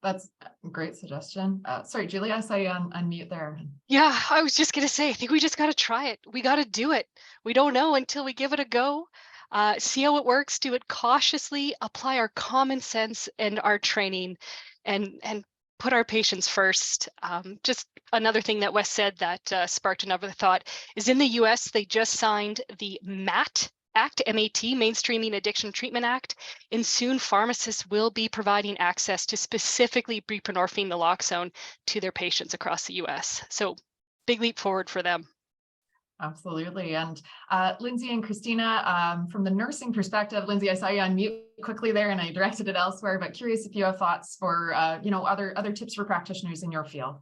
That's a great suggestion. Sorry, Julia, I saw you unmute there. Yeah, I was just going to say, I think we just got to try it. We got to do it. We don't know until we give it a go. See how it works, do it cautiously, apply our common sense and our training, and put our patients first. Just another thing that Wes said that sparked another thought is in the US, they just signed the MAT Act, M-A-T, Mainstreaming Addiction Treatment Act, and soon pharmacists will be providing access to specifically buprenorphine naloxone to their patients across the US. So big leap forward for them. Absolutely. And Lindsey and Cristina, from the nursing perspective, Lindsey, I saw you unmute quickly there and I directed it elsewhere, but curious if you have thoughts for, other tips for practitioners in your field.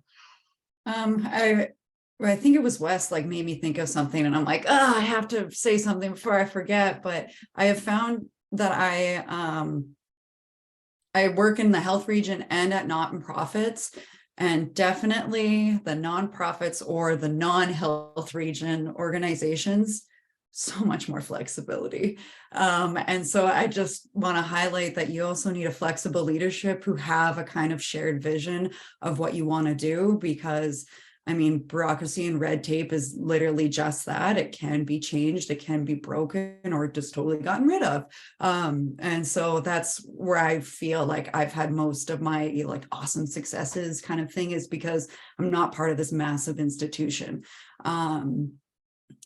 I think it was Wes like made me think of something and I'm like, oh, I have to say something before I forget. But I have found that I work in the health region and at not-for-profits, and definitely the nonprofits or the non-health region organizations, so much more flexibility. And so I just want to highlight that you also need a flexible leadership who have a kind of shared vision of what you want to do, because I mean, bureaucracy and red tape is literally just that. It can be changed, it can be broken or just totally gotten rid of. And so that's where I feel like I've had most of my like awesome successes kind of thing, is because I'm not part of this massive institution. And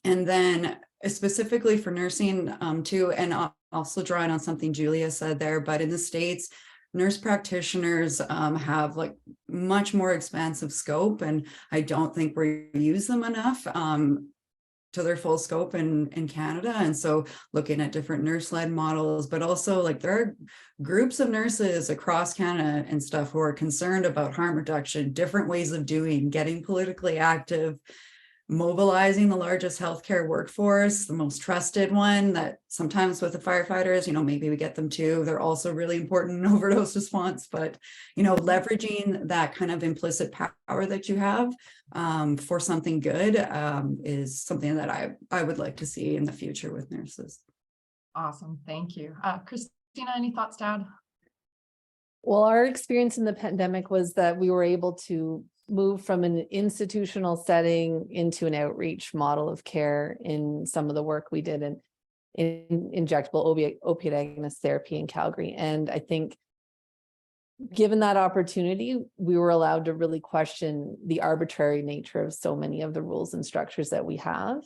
then specifically for nursing too, and also drawing on something Julia said there, but in the States, nurse practitioners have like much more expansive scope, and I don't think we use them enough to their full scope in Canada. And so looking at different nurse-led models, but also like there are groups of nurses across Canada and stuff who are concerned about harm reduction, different ways of doing, getting politically active, mobilizing the largest healthcare workforce, the most trusted one, that sometimes with the firefighters, maybe we get them too. They're also really important in overdose response, but, leveraging that kind of implicit power that you have for something good is something that I would like to see in the future with nurses. Awesome. Thank you. Cristina, any thoughts to add? Well, our experience in the pandemic was that we were able to move from an institutional setting into an outreach model of care in some of the work we did in injectable opiate agonist therapy in Calgary. And I think given that opportunity, we were allowed to really question the arbitrary nature of so many of the rules and structures that we have.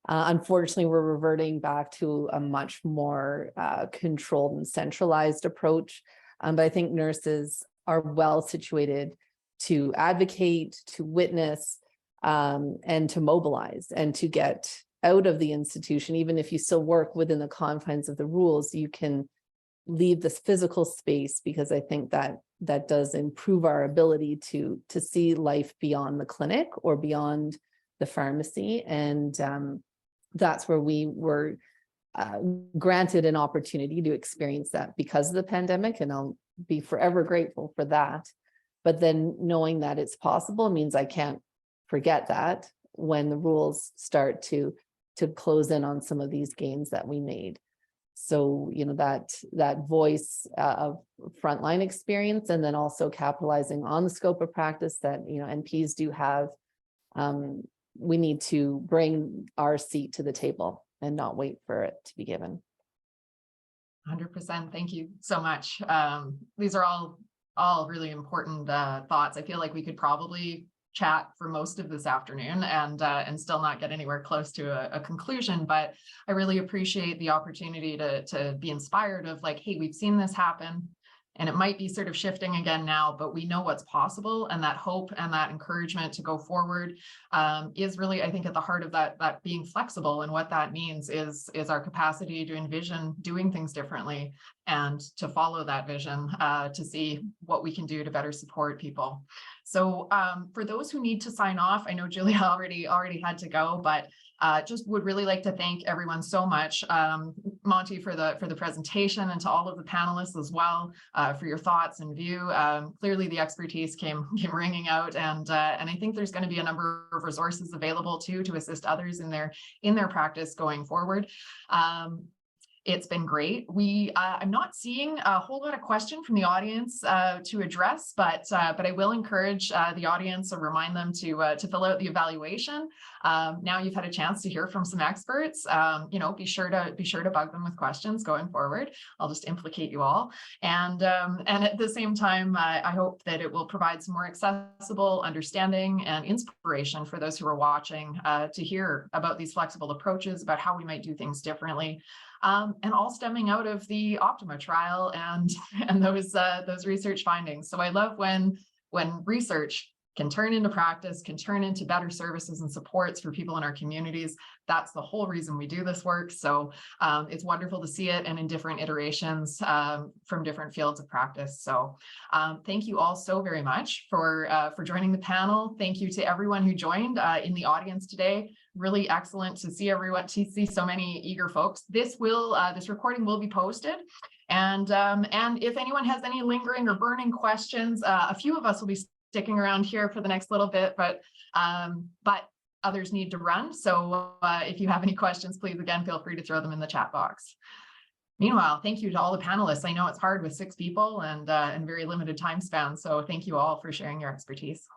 Unfortunately, we're reverting back to a much more controlled and centralized approach. But I think nurses are well situated to advocate, to witness, and to mobilize, and to get out of the institution. Even if you still work within the confines of the rules, you can leave this physical space, because I think that does improve our ability to see life beyond the clinic or beyond the pharmacy. And that's where we were granted an opportunity to experience that because of the pandemic, and I'll be forever grateful for that. But then knowing that it's possible means I can't forget that when the rules start to close in on some of these gains that we made. So, that voice of frontline experience, and then also capitalizing on the scope of practice that, NPs do have, we need to bring our seat to the table and not wait for it to be given. 100%. Thank you so much. These are all really important thoughts. I feel like we could probably chat for most of this afternoon and still not get anywhere close to a conclusion, but I really appreciate the opportunity to be inspired of like, hey, we've seen this happen and it might be sort of shifting again now, but we know what's possible, and that hope and that encouragement to go forward is really, I think, at the heart of that being flexible. And what that means is our capacity to envision doing things differently and to follow that vision to see what we can do to better support people. So for those who need to sign off, I know Julia already had to go, but just would really like to thank everyone so much. Monty for the presentation, and to all of the panelists as well for your thoughts and view. Clearly the expertise came ringing out, and I think there's going to be a number of resources available too to assist others in their practice going forward. It's been great. I'm not seeing a whole lot of question from the audience to address, but I will encourage the audience or remind them to fill out the evaluation. Now you've had a chance to hear from some experts. Be sure to bug them with questions going forward. I'll just implicate you all, and at the same time, I hope that it will provide some more accessible understanding and inspiration for those who are watching to hear about these flexible approaches, about how we might do things differently. And all stemming out of the OPTIMA trial and those research findings. So I love when research can turn into practice, can turn into better services and supports for people in our communities. That's the whole reason we do this work. So it's wonderful to see it, and in different iterations from different fields of practice. So thank you all so very much for joining the panel. Thank you to everyone who joined in the audience today. Really excellent to see see so many eager folks. This recording will be posted. And if anyone has any lingering or burning questions, a few of us will be sticking around here for the next little bit, but others need to run. So if you have any questions, please, again, feel free to throw them in the chat box. Meanwhile, thank you to all the panelists. I know it's hard with 6 people and very limited time span. So thank you all for sharing your expertise.